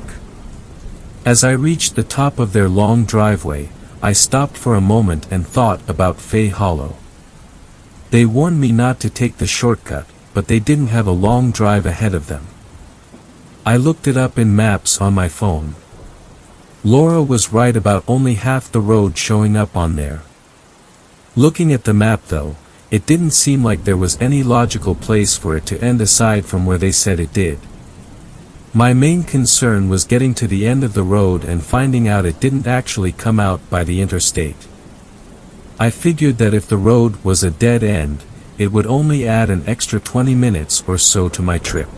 As I reached the top of their long driveway, I stopped for a moment and thought about Fay Hollow. They warned me not to take the shortcut, but they didn't have a long drive ahead of them. I looked it up in maps on my phone. Laura was right about only half the road showing up on there. Looking at the map though, it didn't seem like there was any logical place for it to end aside from where they said it did. My main concern was getting to the end of the road and finding out it didn't actually come out by the interstate. I figured that if the road was a dead end, it would only add an extra 20 minutes or so to my trip.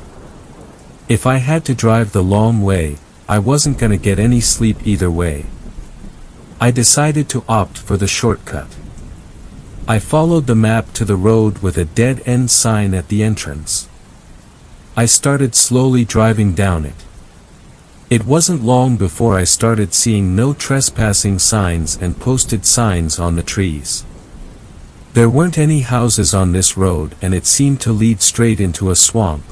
If I had to drive the long way, I wasn't gonna get any sleep either way. I decided to opt for the shortcut. I followed the map to the road with a dead-end sign at the entrance. I started slowly driving down it. It wasn't long before I started seeing no trespassing signs and posted signs on the trees. There weren't any houses on this road, and it seemed to lead straight into a swamp.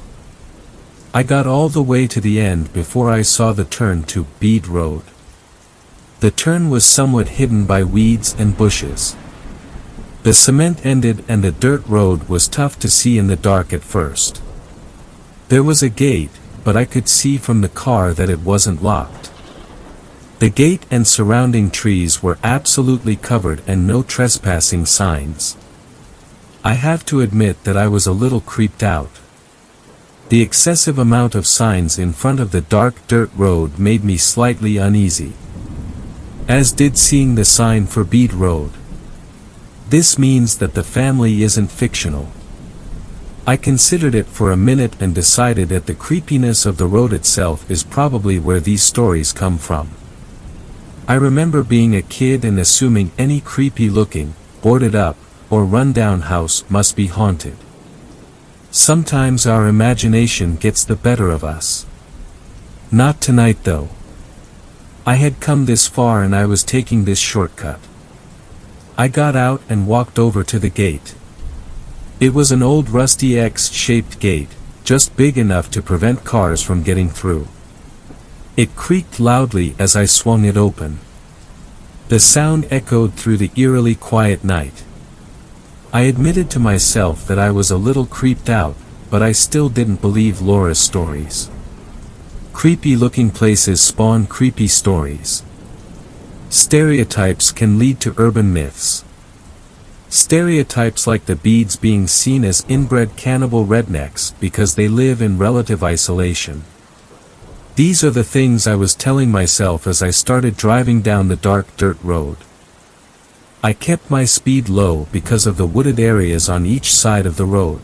I got all the way to the end before I saw the turn to Bead Road. The turn was somewhat hidden by weeds and bushes. The cement ended and the dirt road was tough to see in the dark at first. There was a gate, but I could see from the car that it wasn't locked. The gate and surrounding trees were absolutely covered and no trespassing signs. I have to admit that I was a little creeped out. The excessive amount of signs in front of the dark dirt road made me slightly uneasy. As did seeing the sign for Bead Road. This means that the family isn't fictional. I considered it for a minute and decided that the creepiness of the road itself is probably where these stories come from. I remember being a kid and assuming any creepy-looking, boarded-up, or run-down house must be haunted. Sometimes our imagination gets the better of us. Not tonight though. I had come this far and I was taking this shortcut. I got out and walked over to the gate. It was an old rusty X-shaped gate, just big enough to prevent cars from getting through. It creaked loudly as I swung it open. The sound echoed through the eerily quiet night. I admitted to myself that I was a little creeped out, but I still didn't believe Laura's stories. Creepy-looking places spawn creepy stories. Stereotypes can lead to urban myths. Stereotypes like the beads being seen as inbred cannibal rednecks because they live in relative isolation. These are the things I was telling myself as I started driving down the dark dirt road. I kept my speed low because of the wooded areas on each side of the road.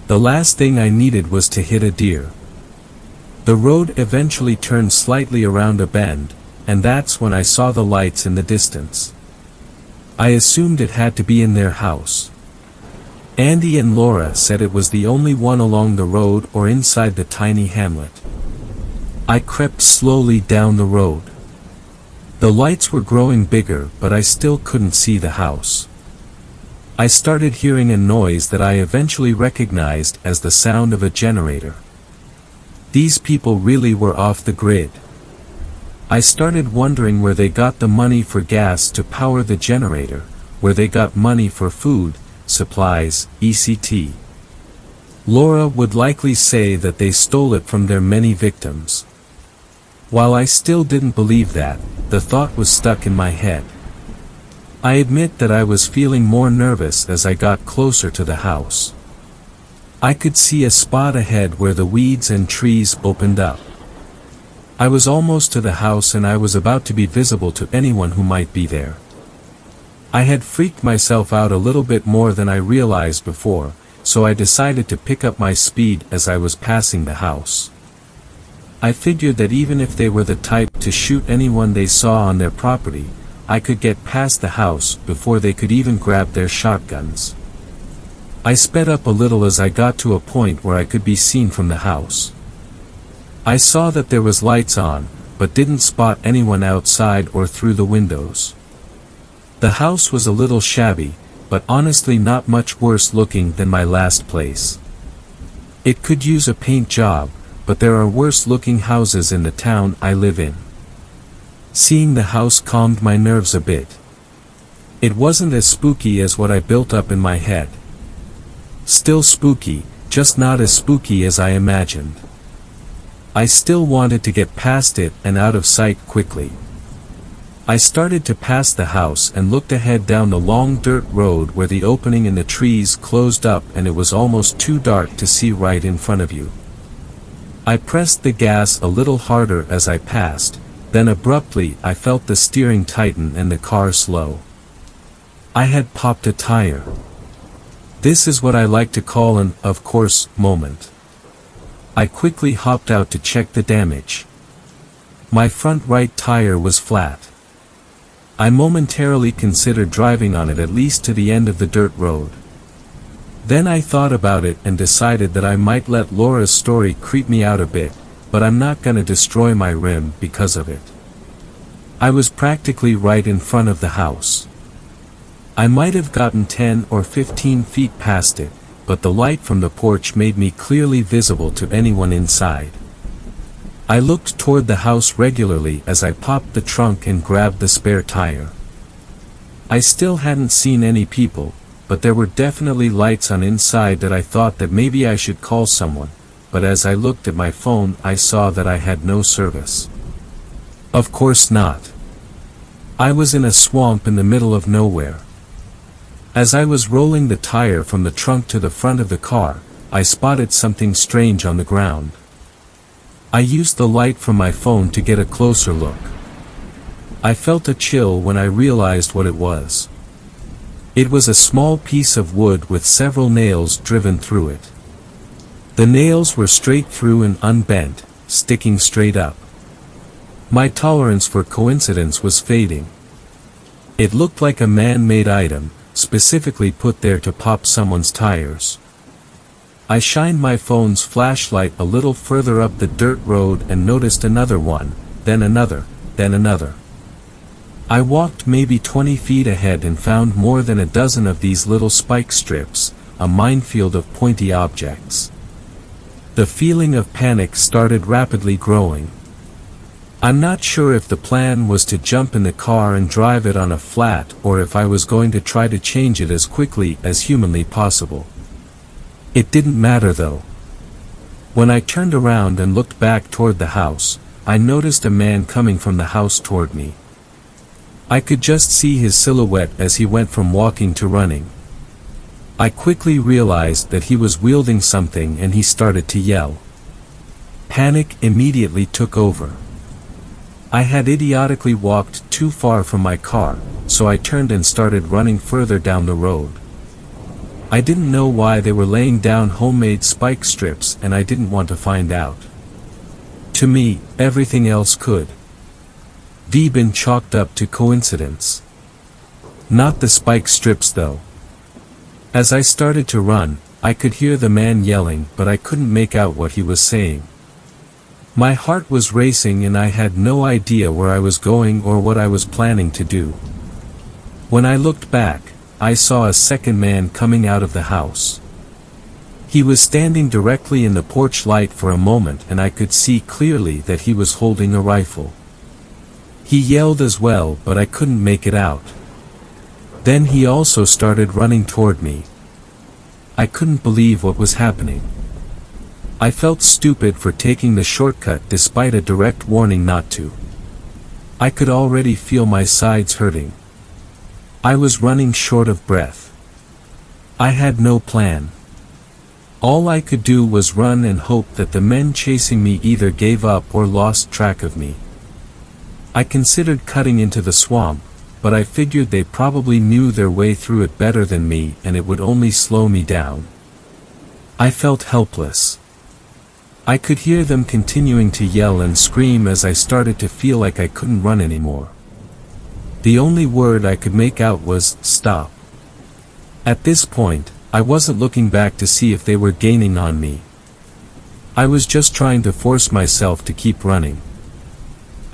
The last thing I needed was to hit a deer. The road eventually turned slightly around a bend, and that's when I saw the lights in the distance. I assumed it had to be in their house. Andy and Laura said it was the only one along the road or inside the tiny hamlet. I crept slowly down the road. The lights were growing bigger, but I still couldn't see the house. I started hearing a noise that I eventually recognized as the sound of a generator. These people really were off the grid. I started wondering where they got the money for gas to power the generator, where they got money for food, supplies, etc. Laura would likely say that they stole it from their many victims. While I still didn't believe that, the thought was stuck in my head. I admit that I was feeling more nervous as I got closer to the house. I could see a spot ahead where the weeds and trees opened up. I was almost to the house and I was about to be visible to anyone who might be there. I had freaked myself out a little bit more than I realized before, so I decided to pick up my speed as I was passing the house. I figured that even if they were the type to shoot anyone they saw on their property, I could get past the house before they could even grab their shotguns. I sped up a little as I got to a point where I could be seen from the house. I saw that there was lights on, but didn't spot anyone outside or through the windows. The house was a little shabby, but honestly not much worse looking than my last place. It could use a paint job, but there are worse looking houses in the town I live in. Seeing the house calmed my nerves a bit. It wasn't as spooky as what I built up in my head. Still spooky, just not as spooky as I imagined. I still wanted to get past it and out of sight quickly. I started to pass the house and looked ahead down the long dirt road where the opening in the trees closed up and it was almost too dark to see right in front of you. I pressed the gas a little harder as I passed, then abruptly I felt the steering tighten and the car slow. I had popped a tire. This is what I like to call an of course moment. I quickly hopped out to check the damage. My front right tire was flat. I momentarily considered driving on it at least to the end of the dirt road. Then I thought about it and decided that I might let Laura's story creep me out a bit, but I'm not gonna destroy my rim because of it. I was practically right in front of the house. I might have gotten 10 or 15 feet past it, but the light from the porch made me clearly visible to anyone inside. I looked toward the house regularly as I popped the trunk and grabbed the spare tire. I still hadn't seen any people, but there were definitely lights on inside that I thought that maybe I should call someone, but as I looked at my phone I saw that I had no service. Of course not. I was in a swamp in the middle of nowhere. As I was rolling the tire from the trunk to the front of the car, I spotted something strange on the ground. I used the light from my phone to get a closer look. I felt a chill when I realized what it was. It was a small piece of wood with several nails driven through it. The nails were straight through and unbent, sticking straight up. My tolerance for coincidence was fading. It looked like a man-made item, specifically put there to pop someone's tires. I shined my phone's flashlight a little further up the dirt road and noticed another one, then another, then another. I walked maybe 20 feet ahead and found more than a dozen of these little spike strips, a minefield of pointy objects. The feeling of panic started rapidly growing. I'm not sure if the plan was to jump in the car and drive it on a flat or if I was going to try to change it as quickly as humanly possible. It didn't matter though. When I turned around and looked back toward the house, I noticed a man coming from the house toward me. I could just see his silhouette as he went from walking to running. I quickly realized that he was wielding something and he started to yell. Panic immediately took over. I had idiotically walked too far from my car, so I turned and started running further down the road. I didn't know why they were laying down homemade spike strips and I didn't want to find out. To me, everything else could been chalked up to coincidence. Not the spike strips though. As I started to run, I could hear the man yelling but I couldn't make out what he was saying. My heart was racing and I had no idea where I was going or what I was planning to do. When I looked back, I saw a second man coming out of the house. He was standing directly in the porch light for a moment and I could see clearly that he was holding a rifle. He yelled as well but I couldn't make it out. Then he also started running toward me. I couldn't believe what was happening. I felt stupid for taking the shortcut despite a direct warning not to. I could already feel my sides hurting. I was running short of breath. I had no plan. All I could do was run and hope that the men chasing me either gave up or lost track of me. I considered cutting into the swamp, but I figured they probably knew their way through it better than me and it would only slow me down. I felt helpless. I could hear them continuing to yell and scream as I started to feel like I couldn't run anymore. The only word I could make out was, "Stop." At this point, I wasn't looking back to see if they were gaining on me. I was just trying to force myself to keep running.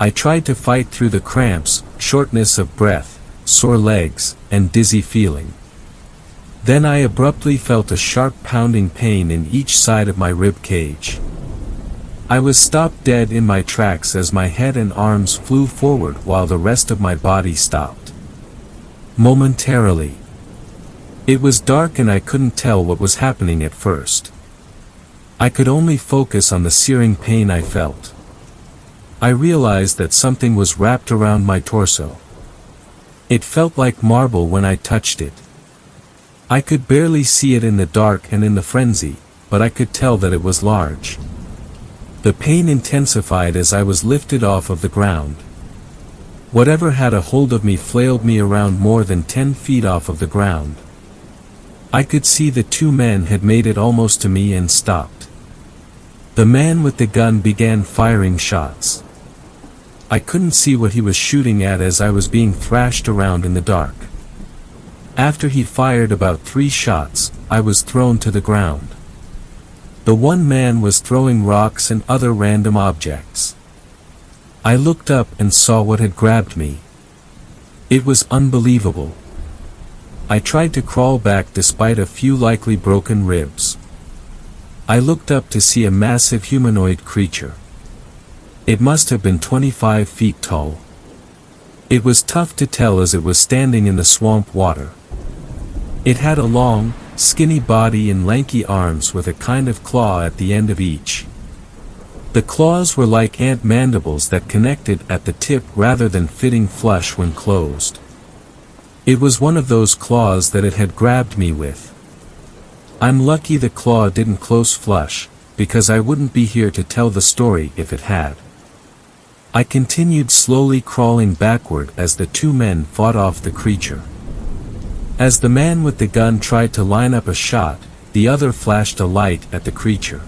I tried to fight through the cramps, shortness of breath, sore legs, and dizzy feeling. Then I abruptly felt a sharp pounding pain in each side of my rib cage. I was stopped dead in my tracks as my head and arms flew forward while the rest of my body stopped. Momentarily. It was dark and I couldn't tell what was happening at first. I could only focus on the searing pain I felt. I realized that something was wrapped around my torso. It felt like marble when I touched it. I could barely see it in the dark and in the frenzy, but I could tell that it was large. The pain intensified as I was lifted off of the ground. Whatever had a hold of me flailed me around more than 10 feet off of the ground. I could see the two men had made it almost to me and stopped. The man with the gun began firing shots. I couldn't see what he was shooting at as I was being thrashed around in the dark. After he fired about 3 shots, I was thrown to the ground. The one man was throwing rocks and other random objects. I looked up and saw what had grabbed me. It was unbelievable. I tried to crawl back despite a few likely broken ribs. I looked up to see a massive humanoid creature. It must have been 25 feet tall. It was tough to tell as it was standing in the swamp water. It had a long, skinny body and lanky arms with a kind of claw at the end of each. The claws were like ant mandibles that connected at the tip rather than fitting flush when closed. It was one of those claws that it had grabbed me with. I'm lucky the claw didn't close flush, because I wouldn't be here to tell the story if it had. I continued slowly crawling backward as the two men fought off the creature. As the man with the gun tried to line up a shot, the other flashed a light at the creature.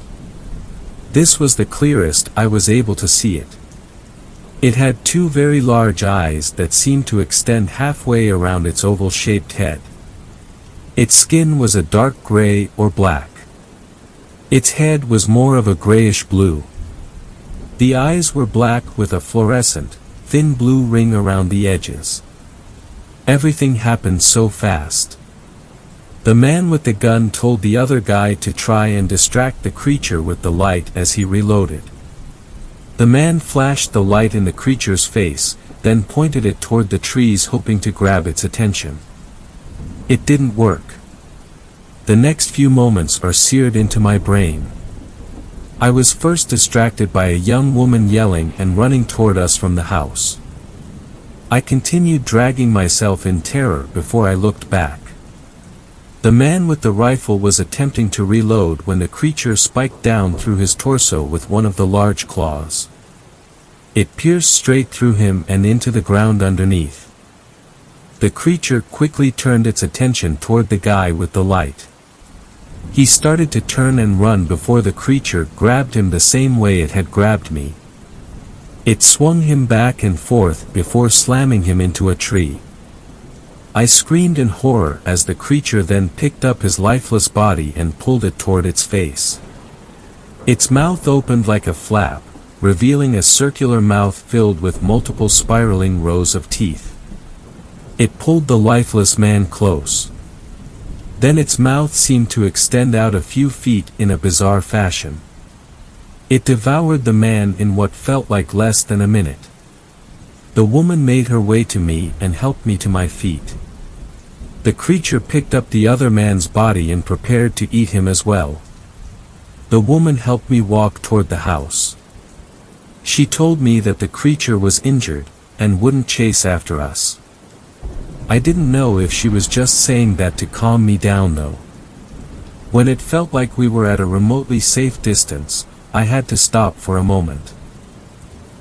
This was the clearest I was able to see it. It had 2 very large eyes that seemed to extend halfway around its oval-shaped head. Its skin was a dark gray or black. Its head was more of a grayish blue. The eyes were black with a fluorescent, thin blue ring around the edges. Everything happened so fast. The man with the gun told the other guy to try and distract the creature with the light as he reloaded. The man flashed the light in the creature's face, then pointed it toward the trees hoping to grab its attention. It didn't work. The next few moments are seared into my brain. I was first distracted by a young woman yelling and running toward us from the house. I continued dragging myself in terror before I looked back. The man with the rifle was attempting to reload when the creature spiked down through his torso with one of the large claws. It pierced straight through him and into the ground underneath. The creature quickly turned its attention toward the guy with the light. He started to turn and run before the creature grabbed him the same way it had grabbed me. It swung him back and forth before slamming him into a tree. I screamed in horror as the creature then picked up his lifeless body and pulled it toward its face. Its mouth opened like a flap, revealing a circular mouth filled with multiple spiraling rows of teeth. It pulled the lifeless man close. Then its mouth seemed to extend out a few feet in a bizarre fashion. It devoured the man in what felt like less than a minute. The woman made her way to me and helped me to my feet. The creature picked up the other man's body and prepared to eat him as well. The woman helped me walk toward the house. She told me that the creature was injured, and wouldn't chase after us. I didn't know if she was just saying that to calm me down though. When it felt like we were at a remotely safe distance, I had to stop for a moment.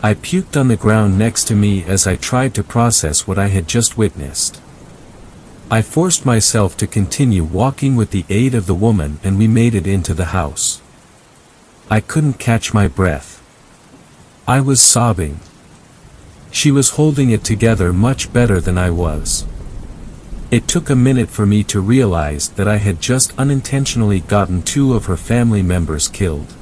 I puked on the ground next to me as I tried to process what I had just witnessed. I forced myself to continue walking with the aid of the woman, and we made it into the house. I couldn't catch my breath. I was sobbing. She was holding it together much better than I was. It took a minute for me to realize that I had just unintentionally gotten 2 of her family members killed.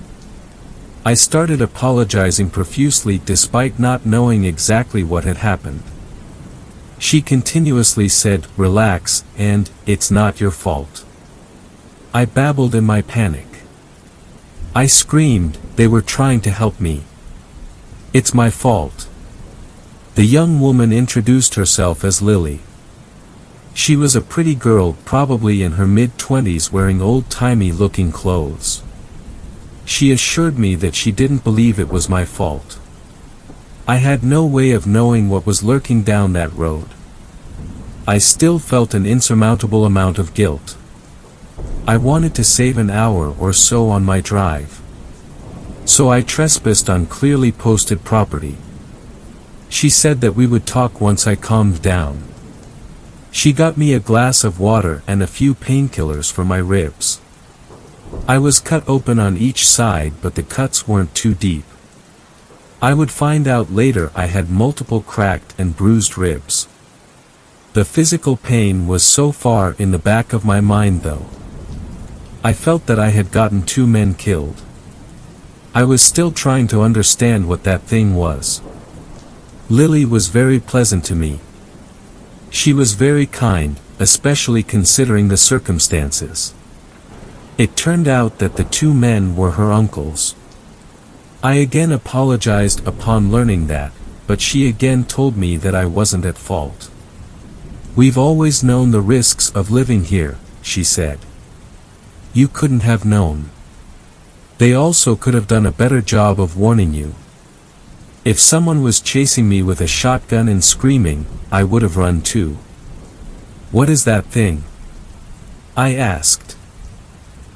I started apologizing profusely despite not knowing exactly what had happened. She continuously said, "Relax, and, it's not your fault." I babbled in my panic. I screamed, "They were trying to help me. It's my fault." The young woman introduced herself as Lily. She was a pretty girl, probably in her mid-20s, wearing old-timey looking clothes. She assured me that she didn't believe it was my fault. I had no way of knowing what was lurking down that road. I still felt an insurmountable amount of guilt. I wanted to save an hour or so on my drive. So I trespassed on clearly posted property. She said that we would talk once I calmed down. She got me a glass of water and a few painkillers for my ribs. I was cut open on each side, but the cuts weren't too deep. I would find out later I had multiple cracked and bruised ribs. The physical pain was so far in the back of my mind though. I felt that I had gotten 2 men killed. I was still trying to understand what that thing was. Lily was very pleasant to me. She was very kind, especially considering the circumstances. It turned out that the 2 men were her uncles. I again apologized upon learning that, but she again told me that I wasn't at fault. "We've always known the risks of living here," she said. "You couldn't have known. They also could have done a better job of warning you. If someone was chasing me with a shotgun and screaming, I would have run too." "What is that thing?" I asked.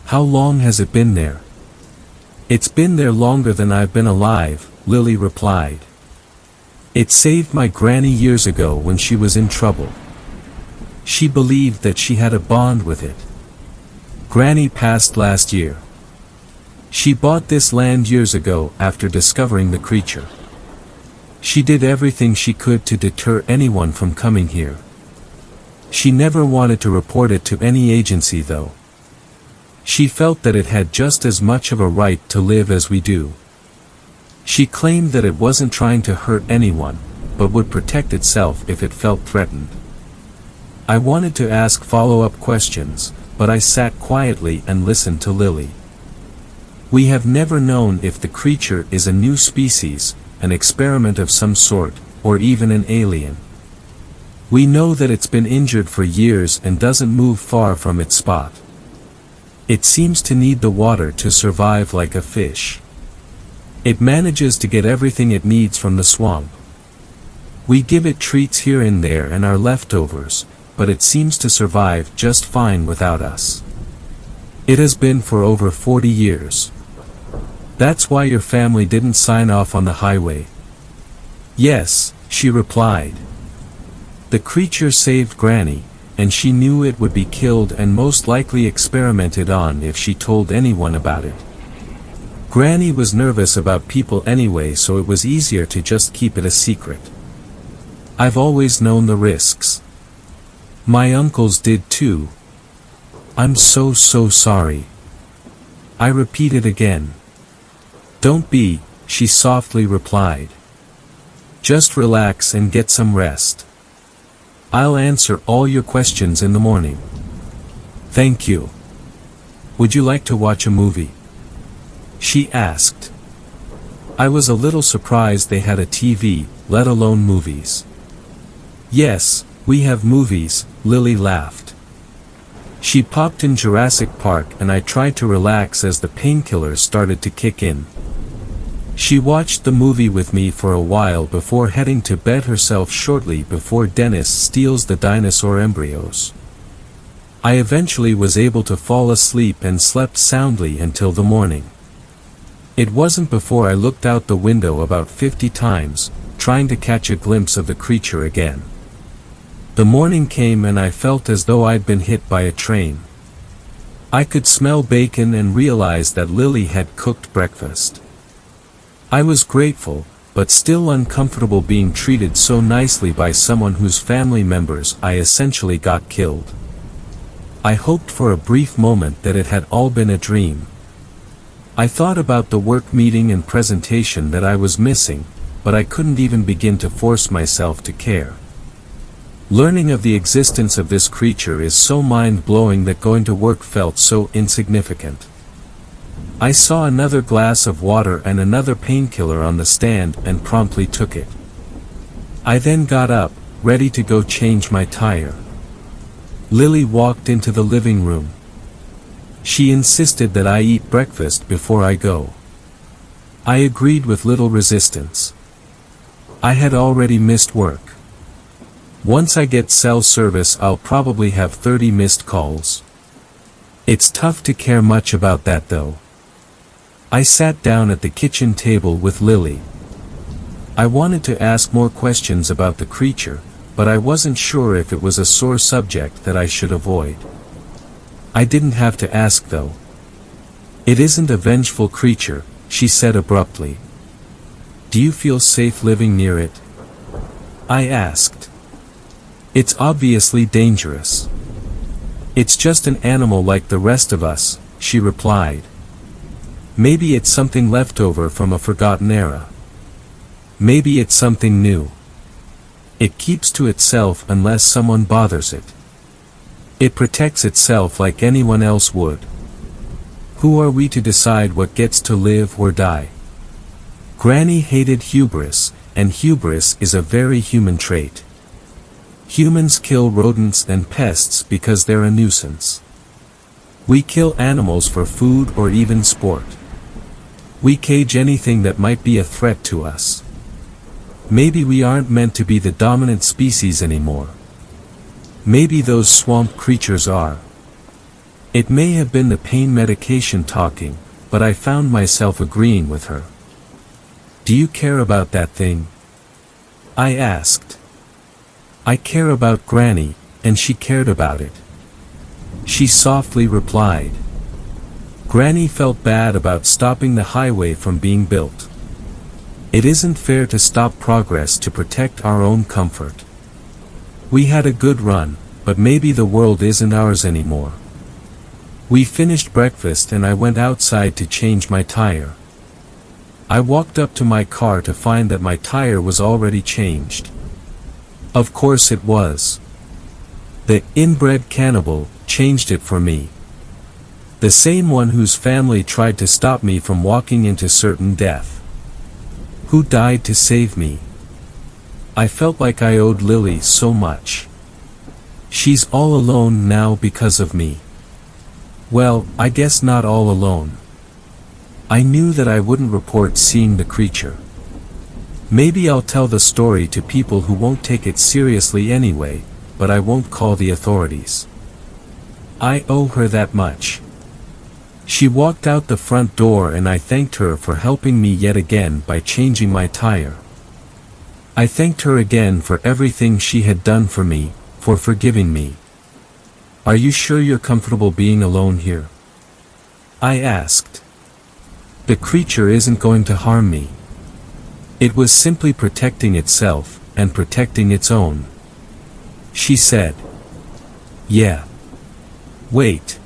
"How long has it been there?" "It's been there longer than I've been alive," Lily replied. "It saved my granny years ago when she was in trouble. She believed that she had a bond with it. Granny passed last year. She bought this land years ago after discovering the creature. She did everything she could to deter anyone from coming here. She never wanted to report it to any agency though. She felt that it had just as much of a right to live as we do. She claimed that it wasn't trying to hurt anyone, but would protect itself if it felt threatened." I wanted to ask follow-up questions, but I sat quietly and listened to Lily. "We have never known if the creature is a new species, an experiment of some sort, or even an alien. We know that it's been injured for years and doesn't move far from its spot. It seems to need the water to survive like a fish. It manages to get everything it needs from the swamp. We give it treats here and there and our leftovers, but it seems to survive just fine without us. It has been for over 40 years. That's why your family didn't sign off on the highway." "Yes," she replied. "The creature saved Granny, and she knew it would be killed and most likely experimented on if she told anyone about it. Granny was nervous about people anyway, so it was easier to just keep it a secret. I've always known the risks. My uncles did too. I'm so sorry." I repeated again. "Don't be," she softly replied. "Just relax and get some rest. I'll answer all your questions in the morning." "Thank you. Would you like to watch a movie?" she asked. I was a little surprised they had a TV, let alone movies. "Yes, we have movies," Lily laughed. She popped in Jurassic Park and I tried to relax as the painkillers started to kick in. She watched the movie with me for a while before heading to bed herself shortly before Dennis steals the dinosaur embryos. I eventually was able to fall asleep and slept soundly until the morning. It wasn't before I looked out the window about 50 times, trying to catch a glimpse of the creature again. The morning came and I felt as though I'd been hit by a train. I could smell bacon and realized that Lily had cooked breakfast. I was grateful, but still uncomfortable being treated so nicely by someone whose family members I essentially got killed. I hoped for a brief moment that it had all been a dream. I thought about the work meeting and presentation that I was missing, but I couldn't even begin to force myself to care. Learning of the existence of this creature is so mind-blowing that going to work felt so insignificant. I saw another glass of water and another painkiller on the stand and promptly took it. I then got up, ready to go change my tire. Lily walked into the living room. She insisted that I eat breakfast before I go. I agreed with little resistance. I had already missed work. Once I get cell service, I'll probably have 30 missed calls. It's tough to care much about that though. I sat down at the kitchen table with Lily. I wanted to ask more questions about the creature, but I wasn't sure if it was a sore subject that I should avoid. I didn't have to ask though. It isn't a vengeful creature, she said abruptly. Do you feel safe living near it? I asked. It's obviously dangerous. It's just an animal like the rest of us, she replied. Maybe it's something left over from a forgotten era. Maybe it's something new. It keeps to itself unless someone bothers it. It protects itself like anyone else would. Who are we to decide what gets to live or die? Granny hated hubris, and hubris is a very human trait. Humans kill rodents and pests because they're a nuisance. We kill animals for food or even sport. We cage anything that might be a threat to us. Maybe we aren't meant to be the dominant species anymore. Maybe those swamp creatures are. It may have been the pain medication talking, but I found myself agreeing with her. Do you care about that thing? I asked. I care about Granny, and she cared about it. She softly replied. Granny felt bad about stopping the highway from being built. It isn't fair to stop progress to protect our own comfort. We had a good run, but maybe the world isn't ours anymore. We finished breakfast and I went outside to change my tire. I walked up to my car to find that my tire was already changed. Of course it was. The inbred cannibal changed it for me. The same one whose family tried to stop me from walking into certain death. Who died to save me. I felt like I owed Lily so much. She's all alone now because of me. Well, I guess not all alone. I knew that I wouldn't report seeing the creature. Maybe I'll tell the story to people who won't take it seriously anyway, but I won't call the authorities. I owe her that much. She walked out the front door and I thanked her for helping me yet again by changing my tire. I thanked her again for everything she had done for me, for forgiving me. Are you sure you're comfortable being alone here? I asked. The creature isn't going to harm me. It was simply protecting itself, and protecting its own. She said. Yeah. Wait.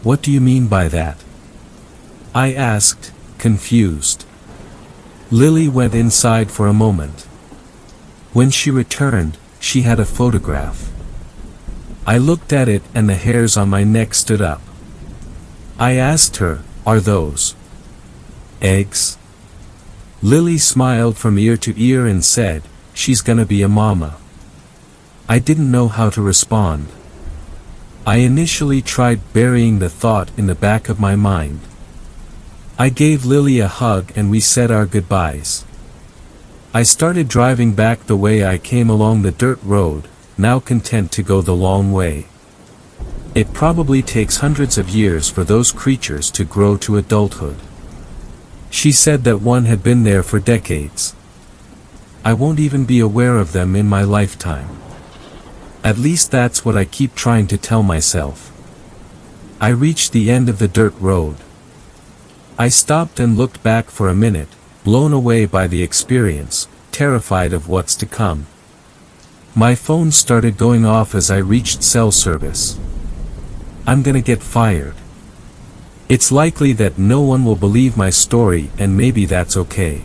What do you mean by that? I asked, confused. Lily went inside for a moment. When she returned, she had a photograph. I looked at it and the hairs on my neck stood up. I asked her, are those eggs? Lily smiled from ear to ear and said, she's gonna be a mama. I didn't know how to respond. I initially tried burying the thought in the back of my mind. I gave Lily a hug and we said our goodbyes. I started driving back the way I came along the dirt road, now content to go the long way. It probably takes hundreds of years for those creatures to grow to adulthood. She said that one had been there for decades. I won't even be aware of them in my lifetime. At least that's what I keep trying to tell myself. I reached the end of the dirt road. I stopped and looked back for a minute, blown away by the experience, terrified of what's to come. My phone started going off as I reached cell service. I'm gonna get fired. It's likely that no one will believe my story, and maybe that's okay.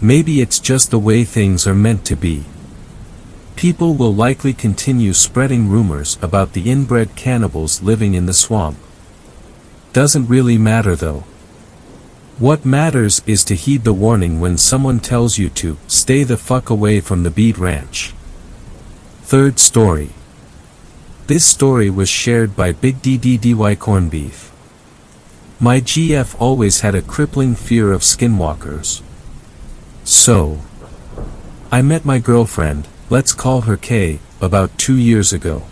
Maybe it's just the way things are meant to be. People will likely continue spreading rumors about the inbred cannibals living in the swamp. Doesn't really matter though. What matters is to heed the warning when someone tells you to stay the fuck away from the Bead Ranch. Third story. This story was shared by Big DDDY Corn Beef. My GF always had a crippling fear of skinwalkers. So, I met my girlfriend, let's call her Kay, about 2 years ago.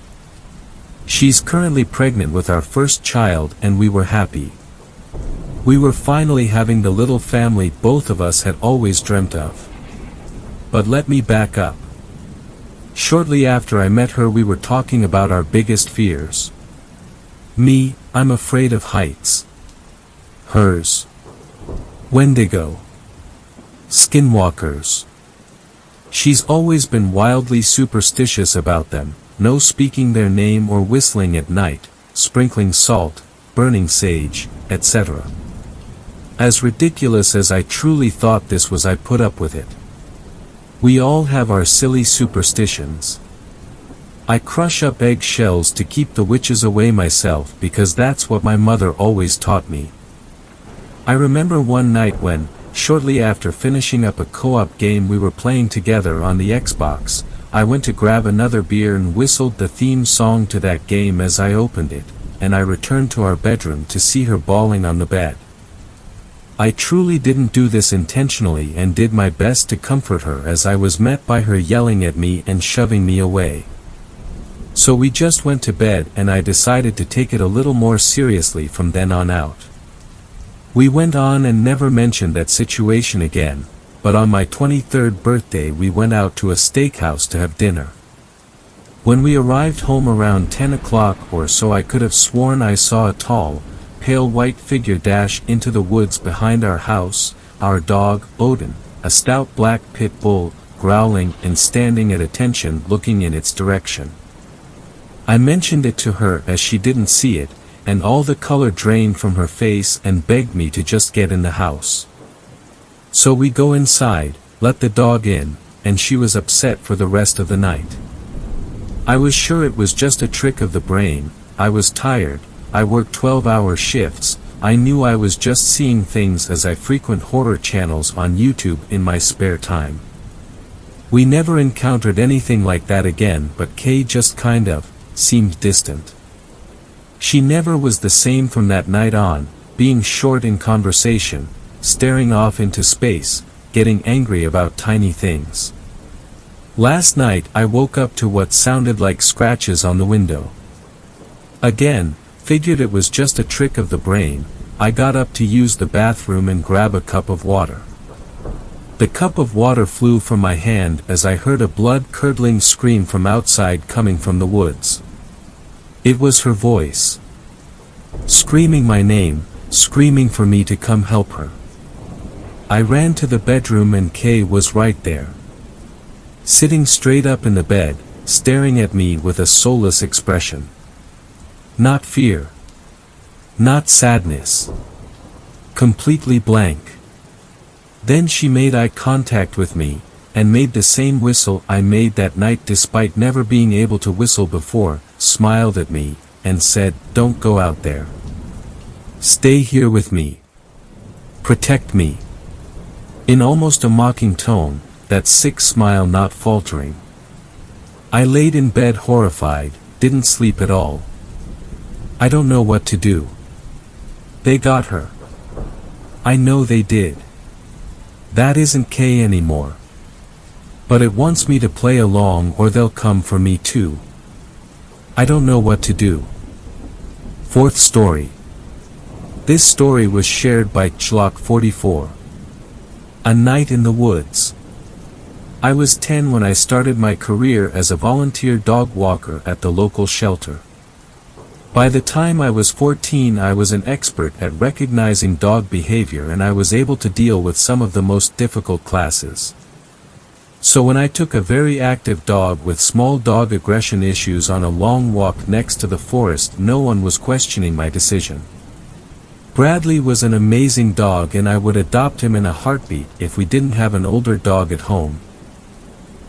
She's currently pregnant with our first child and we were happy. We were finally having the little family both of us had always dreamt of. But let me back up. Shortly after I met her we were talking about our biggest fears. Me, I'm afraid of heights. Hers. Wendigo. Skinwalkers. She's always been wildly superstitious about them, no speaking their name or whistling at night, sprinkling salt, burning sage, etc. As ridiculous as I truly thought this was, I put up with it. We all have our silly superstitions. I crush up egg shells to keep the witches away myself because that's what my mother always taught me. I remember one night when, shortly after finishing up a co-op game we were playing together on the Xbox, I went to grab another beer and whistled the theme song to that game as I opened it, and I returned to our bedroom to see her bawling on the bed. I truly didn't do this intentionally and did my best to comfort her as I was met by her yelling at me and shoving me away. So we just went to bed and I decided to take it a little more seriously from then on out. We went on and never mentioned that situation again, but on my 23rd birthday we went out to a steakhouse to have dinner. When we arrived home around 10 o'clock or so I could have sworn I saw a tall, pale white figure dash into the woods behind our house, our dog, Odin, a stout black pit bull, growling and standing at attention looking in its direction. I mentioned it to her as she didn't see it, and all the color drained from her face and begged me to just get in the house. So we go inside, let the dog in, and she was upset for the rest of the night. I was sure it was just a trick of the brain. I was tired, I worked 12-hour shifts, I knew I was just seeing things as I frequent horror channels on YouTube in my spare time. We never encountered anything like that again, but Kay just kind of seemed distant. She never was the same from that night on, being short in conversation, staring off into space, getting angry about tiny things. Last night I woke up to what sounded like scratches on the window. Again, figured it was just a trick of the brain. I got up to use the bathroom and grab a cup of water. The cup of water flew from my hand as I heard a blood-curdling scream from outside coming from the woods. It was her voice. Screaming my name, screaming for me to come help her. I ran to the bedroom and Kay was right there. Sitting straight up in the bed, staring at me with a soulless expression. Not fear. Not sadness. Completely blank. Then she made eye contact with me, and made the same whistle I made that night despite never being able to whistle before, smiled at me, and said, "Don't go out there. Stay here with me. Protect me." In almost a mocking tone, that sick smile not faltering. I laid in bed horrified, didn't sleep at all. I don't know what to do. They got her. I know they did. That isn't K anymore. But it wants me to play along or they'll come for me too. I don't know what to do. Fourth story. This story was shared by Chlock44. A night in the woods. I was 10 when I started my career as a volunteer dog walker at the local shelter. By the time I was 14, I was an expert at recognizing dog behavior and I was able to deal with some of the most difficult classes. So when I took a very active dog with small dog aggression issues on a long walk next to the forest, no one was questioning my decision. Bradley was an amazing dog and I would adopt him in a heartbeat if we didn't have an older dog at home.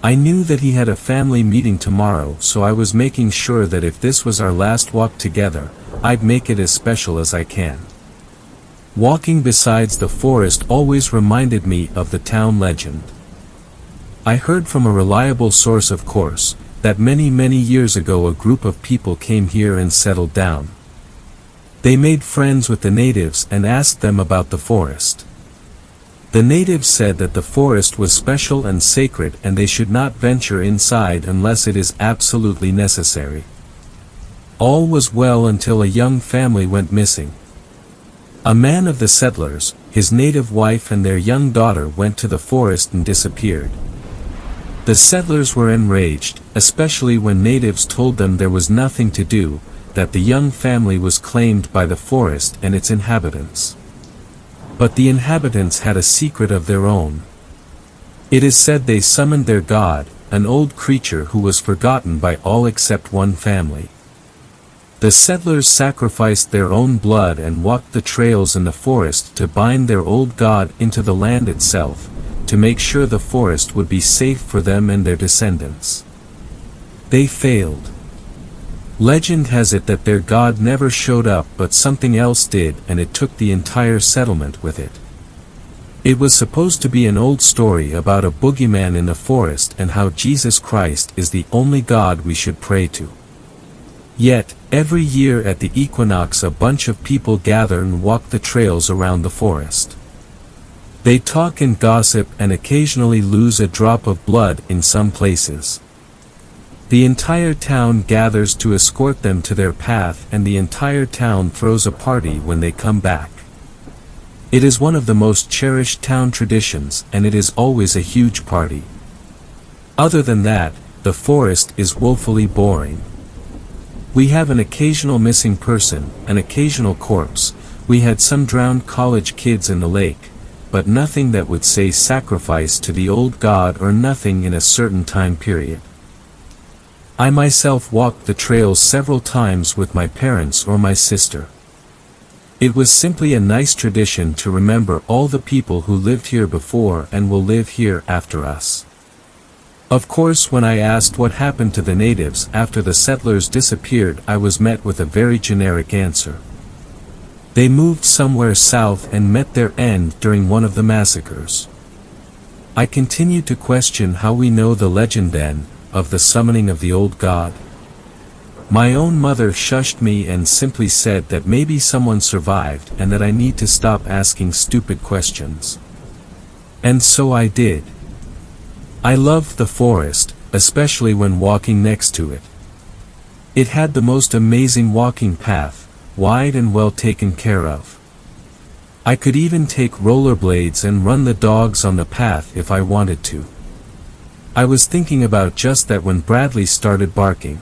I knew that he had a family meeting tomorrow, so I was making sure that if this was our last walk together, I'd make it as special as I can. Walking besides the forest always reminded me of the town legend. I heard from a reliable source, of course, that many years ago a group of people came here and settled down. They made friends with the natives and asked them about the forest. The natives said that the forest was special and sacred and they should not venture inside unless it is absolutely necessary. All was well until a young family went missing. A man of the settlers, his native wife and their young daughter went to the forest and disappeared. The settlers were enraged, especially when natives told them there was nothing to do, that the young family was claimed by the forest and its inhabitants. But the inhabitants had a secret of their own. It is said they summoned their god, an old creature who was forgotten by all except one family. The settlers sacrificed their own blood and walked the trails in the forest to bind their old god into the land itself, to make sure the forest would be safe for them and their descendants. They failed. Legend has it that their god never showed up, but something else did, and it took the entire settlement with it. It was supposed to be an old story about a boogeyman in the forest and how Jesus Christ is the only God we should pray to. Yet, every year at the equinox a bunch of people gather and walk the trails around the forest. They talk and gossip and occasionally lose a drop of blood in some places. The entire town gathers to escort them to their path and the entire town throws a party when they come back. It is one of the most cherished town traditions and it is always a huge party. Other than that, the forest is woefully boring. We have an occasional missing person, an occasional corpse, we had some drowned college kids in the lake, but nothing that would say sacrifice to the old god or nothing in a certain time period. I myself walked the trails several times with my parents or my sister. It was simply a nice tradition to remember all the people who lived here before and will live here after us. Of course, when I asked what happened to the natives after the settlers disappeared, I was met with a very generic answer. They moved somewhere south and met their end during one of the massacres. I continued to question how we know the legend then, of the summoning of the old god. My own mother shushed me and simply said that maybe someone survived and that I need to stop asking stupid questions. And so I did. I loved the forest, especially when walking next to it. It had the most amazing walking path, wide and well taken care of. I could even take rollerblades and run the dogs on the path if I wanted to. I was thinking about just that when Bradley started barking.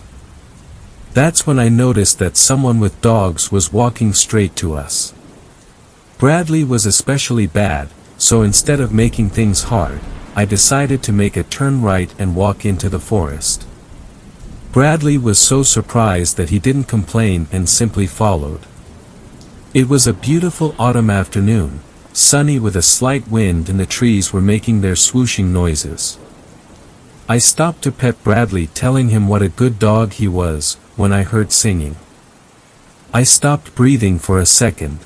That's when I noticed that someone with dogs was walking straight to us. Bradley was especially bad, so instead of making things hard, I decided to make a turn right and walk into the forest. Bradley was so surprised that he didn't complain and simply followed. It was a beautiful autumn afternoon, sunny with a slight wind and the trees were making their swooshing noises. I stopped to pet Bradley, telling him what a good dog he was, when I heard singing. I stopped breathing for a second.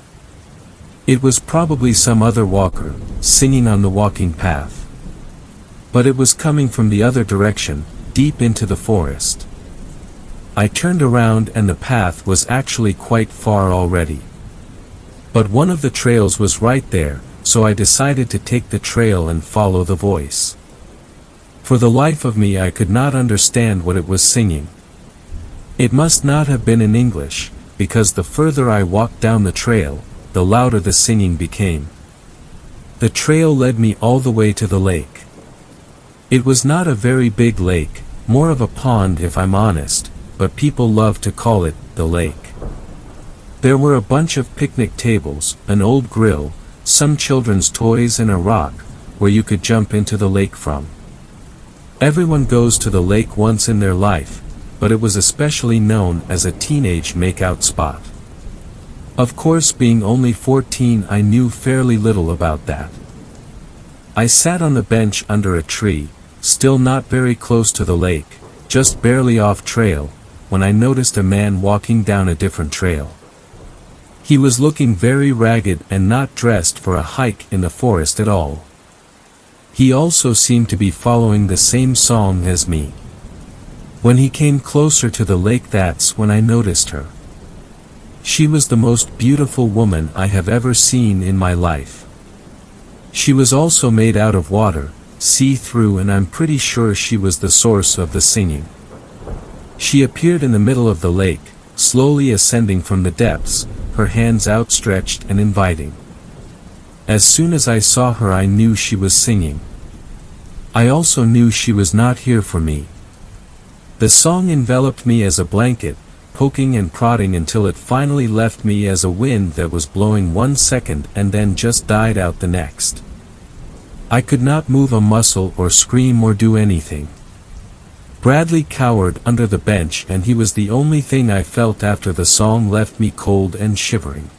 It was probably some other walker, singing on the walking path. But it was coming from the other direction, deep into the forest. I turned around and the path was actually quite far already. But one of the trails was right there, so I decided to take the trail and follow the voice. For the life of me I could not understand what it was singing. It must not have been in English, because the further I walked down the trail, the louder the singing became. The trail led me all the way to the lake. It was not a very big lake, more of a pond if I'm honest, but people love to call it the lake. There were a bunch of picnic tables, an old grill, some children's toys and a rock, where you could jump into the lake from. Everyone goes to the lake once in their life, but it was especially known as a teenage makeout spot. Of course, being only 14, I knew fairly little about that. I sat on the bench under a tree, still not very close to the lake, just barely off trail, when I noticed a man walking down a different trail. He was looking very ragged and not dressed for a hike in the forest at all. He also seemed to be following the same song as me. When he came closer to the lake, that's when I noticed her. She was the most beautiful woman I have ever seen in my life. She was also made out of water, see-through, and I'm pretty sure she was the source of the singing. She appeared in the middle of the lake, slowly ascending from the depths, her hands outstretched and inviting. As soon as I saw her, I knew she was singing. I also knew she was not here for me. The song enveloped me as a blanket, poking and prodding until it finally left me as a wind that was blowing 1 second and then just died out the next. I could not move a muscle or scream or do anything. Bradley cowered under the bench, and he was the only thing I felt after the song left me cold and shivering.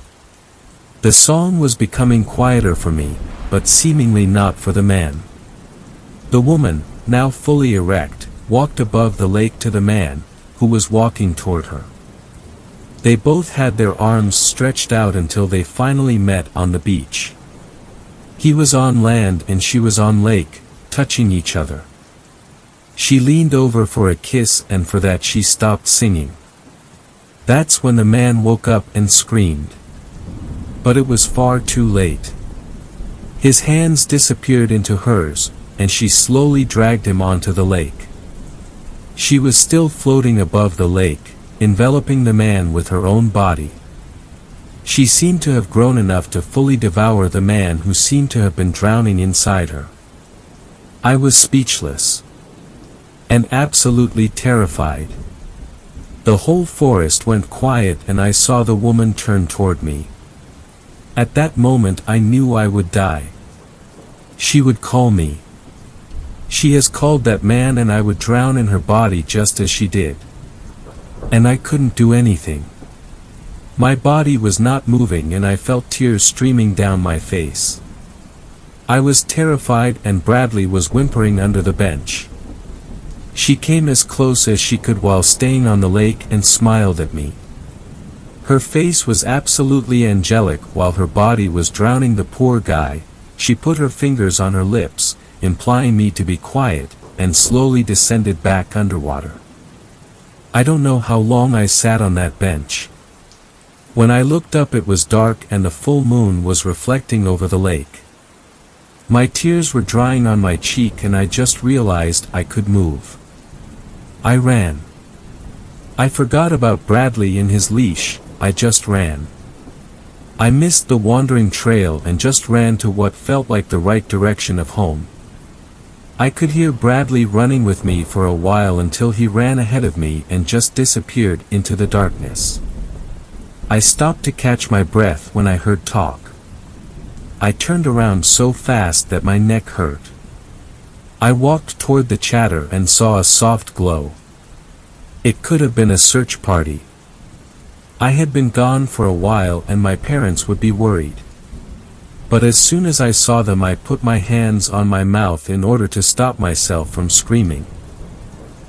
The song was becoming quieter for me, but seemingly not for the man. The woman, now fully erect, walked above the lake to the man, who was walking toward her. They both had their arms stretched out until they finally met on the beach. He was on land and she was on lake, touching each other. She leaned over for a kiss, and for that she stopped singing. That's when the man woke up and screamed. But it was far too late. His hands disappeared into hers, and she slowly dragged him onto the lake. She was still floating above the lake, enveloping the man with her own body. She seemed to have grown enough to fully devour the man who seemed to have been drowning inside her. I was speechless. And absolutely terrified. The whole forest went quiet and I saw the woman turn toward me. At that moment I knew I would die. She would call me. She has called that man, and I would drown in her body just as she did. And I couldn't do anything. My body was not moving and I felt tears streaming down my face. I was terrified, and Bradley was whimpering under the bench. She came as close as she could while staying on the lake and smiled at me. Her face was absolutely angelic while her body was drowning the poor guy. She put her fingers on her lips, implying me to be quiet, and slowly descended back underwater. I don't know how long I sat on that bench. When I looked up, it was dark and the full moon was reflecting over the lake. My tears were drying on my cheek and I just realized I could move. I ran. I forgot about Bradley and his leash, I just ran. I missed the wandering trail and just ran to what felt like the right direction of home. I could hear Bradley running with me for a while until he ran ahead of me and just disappeared into the darkness. I stopped to catch my breath when I heard talk. I turned around so fast that my neck hurt. I walked toward the chatter and saw a soft glow. It could have been a search party. I had been gone for a while and my parents would be worried. But as soon as I saw them, I put my hands on my mouth in order to stop myself from screaming.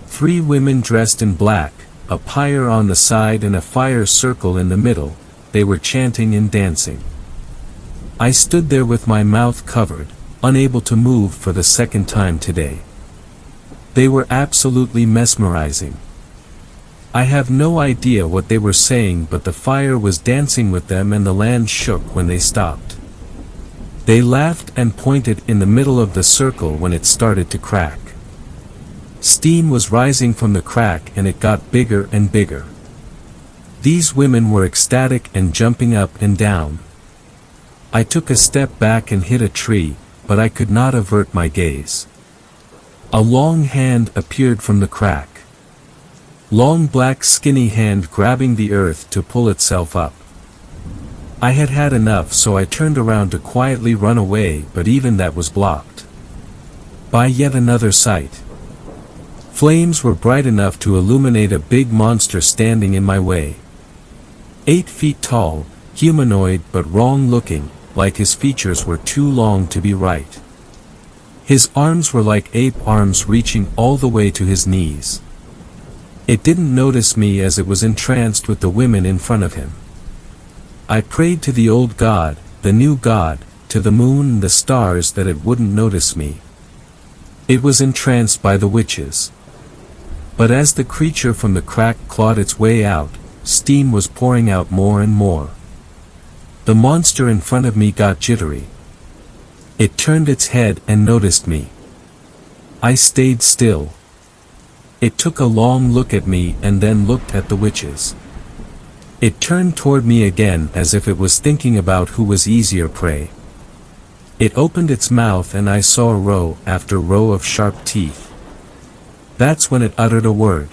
3 women dressed in black, a pyre on the side and a fire circle in the middle, they were chanting and dancing. I stood there with my mouth covered, unable to move for the second time today. They were absolutely mesmerizing. I have no idea what they were saying, but the fire was dancing with them and the land shook when they stopped. They laughed and pointed in the middle of the circle when it started to crack. Steam was rising from the crack and it got bigger and bigger. These women were ecstatic and jumping up and down. I took a step back and hit a tree, but I could not avert my gaze. A long hand appeared from the crack. Long black skinny hand grabbing the earth to pull itself up. I had had enough, so I turned around to quietly run away, but even that was blocked by yet another sight. Flames were bright enough to illuminate a big monster standing in my way. 8 feet tall, humanoid but wrong looking, like his features were too long to be right. His arms were like ape arms reaching all the way to his knees. It didn't notice me as it was entranced with the women in front of him. I prayed to the old god, the new god, to the moon and the stars that it wouldn't notice me. It was entranced by the witches. But as the creature from the crack clawed its way out, steam was pouring out more and more. The monster in front of me got jittery. It turned its head and noticed me. I stayed still. It took a long look at me and then looked at the witches. It turned toward me again as if it was thinking about who was easier prey. It opened its mouth and I saw row after row of sharp teeth. That's when it uttered a word.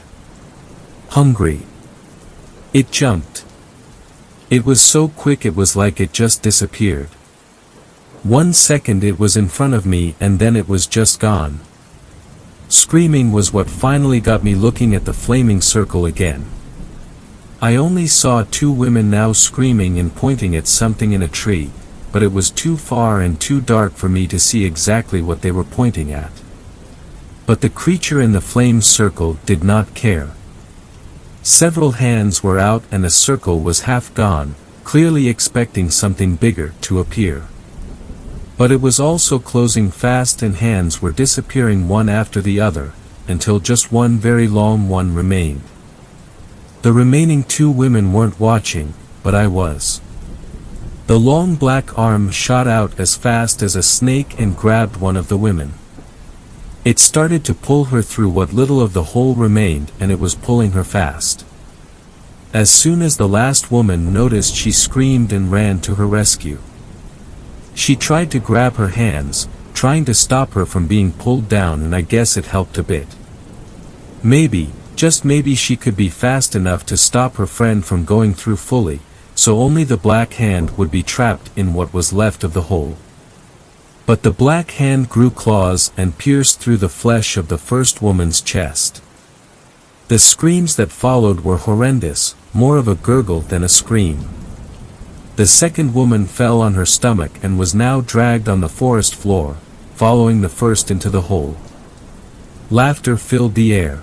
Hungry. It jumped. It was so quick it was like it just disappeared. 1 second it was in front of me and then it was just gone. Screaming was what finally got me looking at the flaming circle again. I only saw 2 women now screaming and pointing at something in a tree, but it was too far and too dark for me to see exactly what they were pointing at. But the creature in the flame circle did not care. Several hands were out and the circle was half gone, clearly expecting something bigger to appear. But it was also closing fast and hands were disappearing one after the other, until just one very long one remained. The remaining 2 women weren't watching, but I was. The long black arm shot out as fast as a snake and grabbed one of the women. It started to pull her through what little of the hole remained and it was pulling her fast. As soon as the last woman noticed, she screamed and ran to her rescue. She tried to grab her hands, trying to stop her from being pulled down, and I guess it helped a bit. Maybe, just maybe she could be fast enough to stop her friend from going through fully, so only the black hand would be trapped in what was left of the hole. But the black hand grew claws and pierced through the flesh of the first woman's chest. The screams that followed were horrendous, more of a gurgle than a scream. The second woman fell on her stomach and was now dragged on the forest floor, following the first into the hole. Laughter filled the air.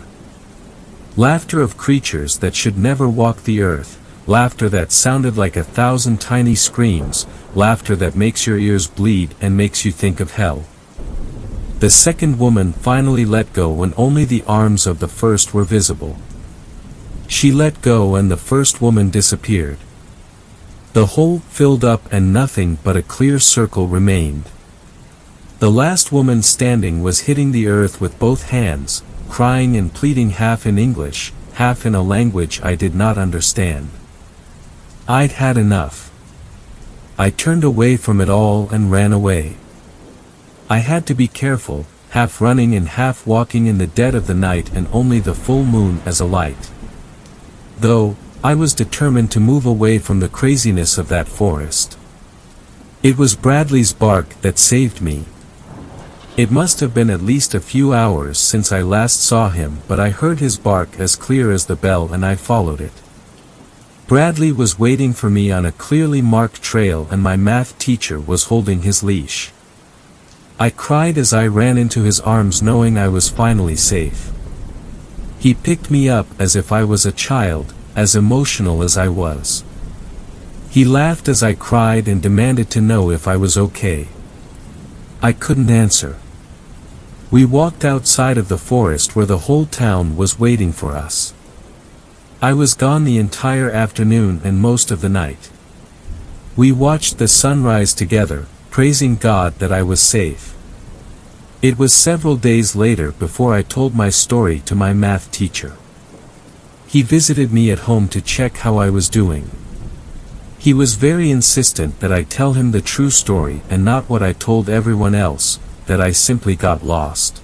Laughter of creatures that should never walk the earth, laughter that sounded like 1,000 tiny screams, laughter that makes your ears bleed and makes you think of hell. The second woman finally let go when only the arms of the first were visible. She let go and the first woman disappeared. The hole filled up and nothing but a clear circle remained. The last woman standing was hitting the earth with both hands, crying and pleading, half in English, half in a language I did not understand. I'd had enough. I turned away from it all and ran away. I had to be careful, half running and half walking in the dead of the night and only the full moon as a light. Though, I was determined to move away from the craziness of that forest. It was Bradley's bark that saved me. It must have been at least a few hours since I last saw him, but I heard his bark as clear as the bell and I followed it. Bradley was waiting for me on a clearly marked trail and my math teacher was holding his leash. I cried as I ran into his arms knowing I was finally safe. He picked me up as if I was a child, as emotional as I was. He laughed as I cried and demanded to know if I was okay. I couldn't answer. We walked outside of the forest where the whole town was waiting for us. I was gone the entire afternoon and most of the night. We watched the sunrise together, praising God that I was safe. It was several days later before I told my story to my math teacher. He visited me at home to check how I was doing. He was very insistent that I tell him the true story and not what I told everyone else, that I simply got lost.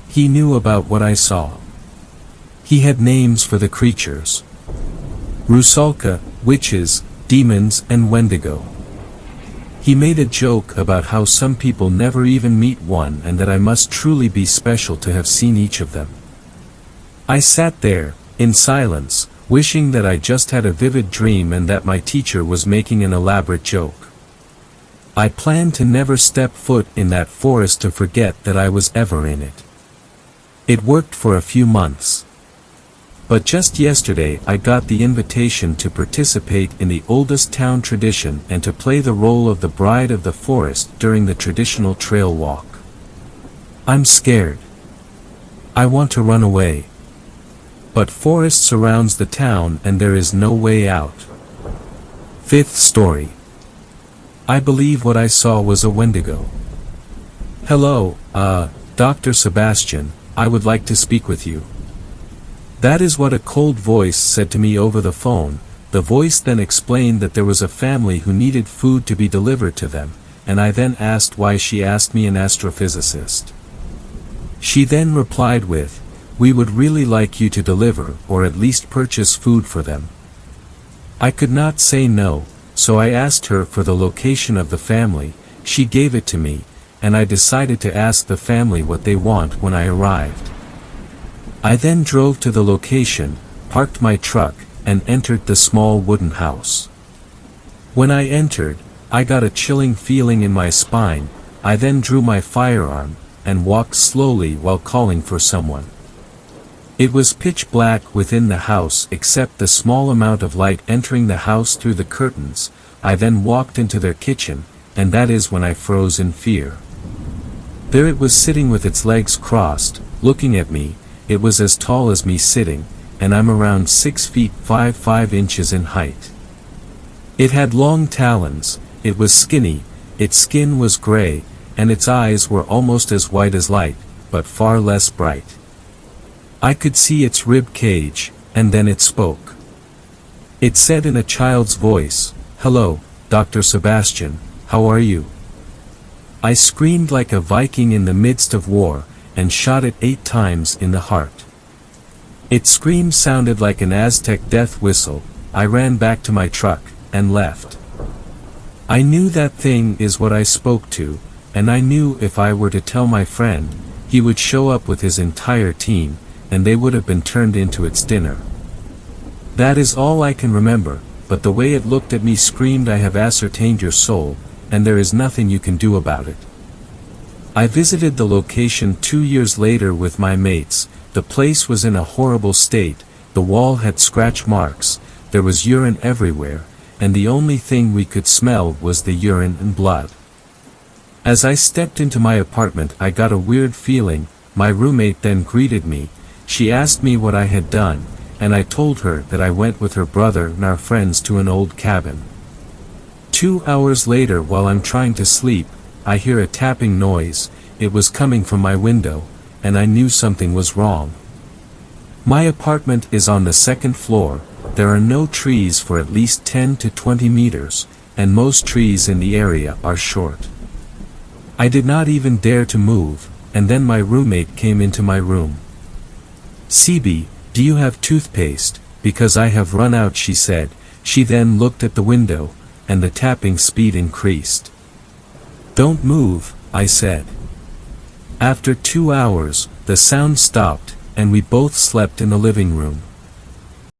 He knew about what I saw. He had names for the creatures: Rusalka, witches, demons, and Wendigo. He made a joke about how some people never even meet one and that I must truly be special to have seen each of them. I sat there, in silence, wishing that I just had a vivid dream and that my teacher was making an elaborate joke. I planned to never step foot in that forest to forget that I was ever in it. It worked for a few months. But just yesterday I got the invitation to participate in the oldest town tradition and to play the role of the bride of the forest during the traditional trail walk. I'm scared. I want to run away. But forest surrounds the town and there is no way out. Fifth story. I believe what I saw was a Wendigo. Hello, Dr. Sebastian, I would like to speak with you. That is what a cold voice said to me over the phone. The voice then explained that there was a family who needed food to be delivered to them, and I then asked why she asked me an astrophysicist. She then replied with, "We would really like you to deliver, or at least purchase food for them." I could not say no, so I asked her for the location of the family. She gave it to me, and I decided to ask the family what they want when I arrived. I then drove to the location, parked my truck, and entered the small wooden house. When I entered, I got a chilling feeling in my spine. I then drew my firearm, and walked slowly while calling for someone. It was pitch black within the house except the small amount of light entering the house through the curtains. I then walked into their kitchen, and that is when I froze in fear. There it was sitting with its legs crossed, looking at me. It was as tall as me sitting, and I'm around 6 feet 5 inches in height. It had long talons, it was skinny, its skin was gray, and its eyes were almost as white as light, but far less bright. I could see its rib cage, and then it spoke. It said in a child's voice, "Hello, Dr. Sebastian, how are you?" I screamed like a Viking in the midst of war, and shot it 8 times in the heart. Its scream sounded like an Aztec death whistle. I ran back to my truck, and left. I knew that thing is what I spoke to, and I knew if I were to tell my friend, he would show up with his entire team, and they would have been turned into its dinner. That is all I can remember, but the way it looked at me screamed, "I have ascertained your soul, and there is nothing you can do about it." I visited the location 2 years later with my mates. The place was in a horrible state, the wall had scratch marks, there was urine everywhere, and the only thing we could smell was the urine and blood. As I stepped into my apartment I got a weird feeling. My roommate then greeted me. She asked me what I had done, and I told her that I went with her brother and our friends to an old cabin. 2 hours later, while I'm trying to sleep, I hear a tapping noise. It was coming from my window, and I knew something was wrong. My apartment is on the 2nd floor. There are no trees for at least 10 to 20 meters, and most trees in the area are short. I did not even dare to move, and then my roommate came into my room. "CB, do you have toothpaste? Because I have run out," she said. She then looked at the window, and the tapping speed increased. "Don't move," I said. After 2 hours, the sound stopped, and we both slept in the living room.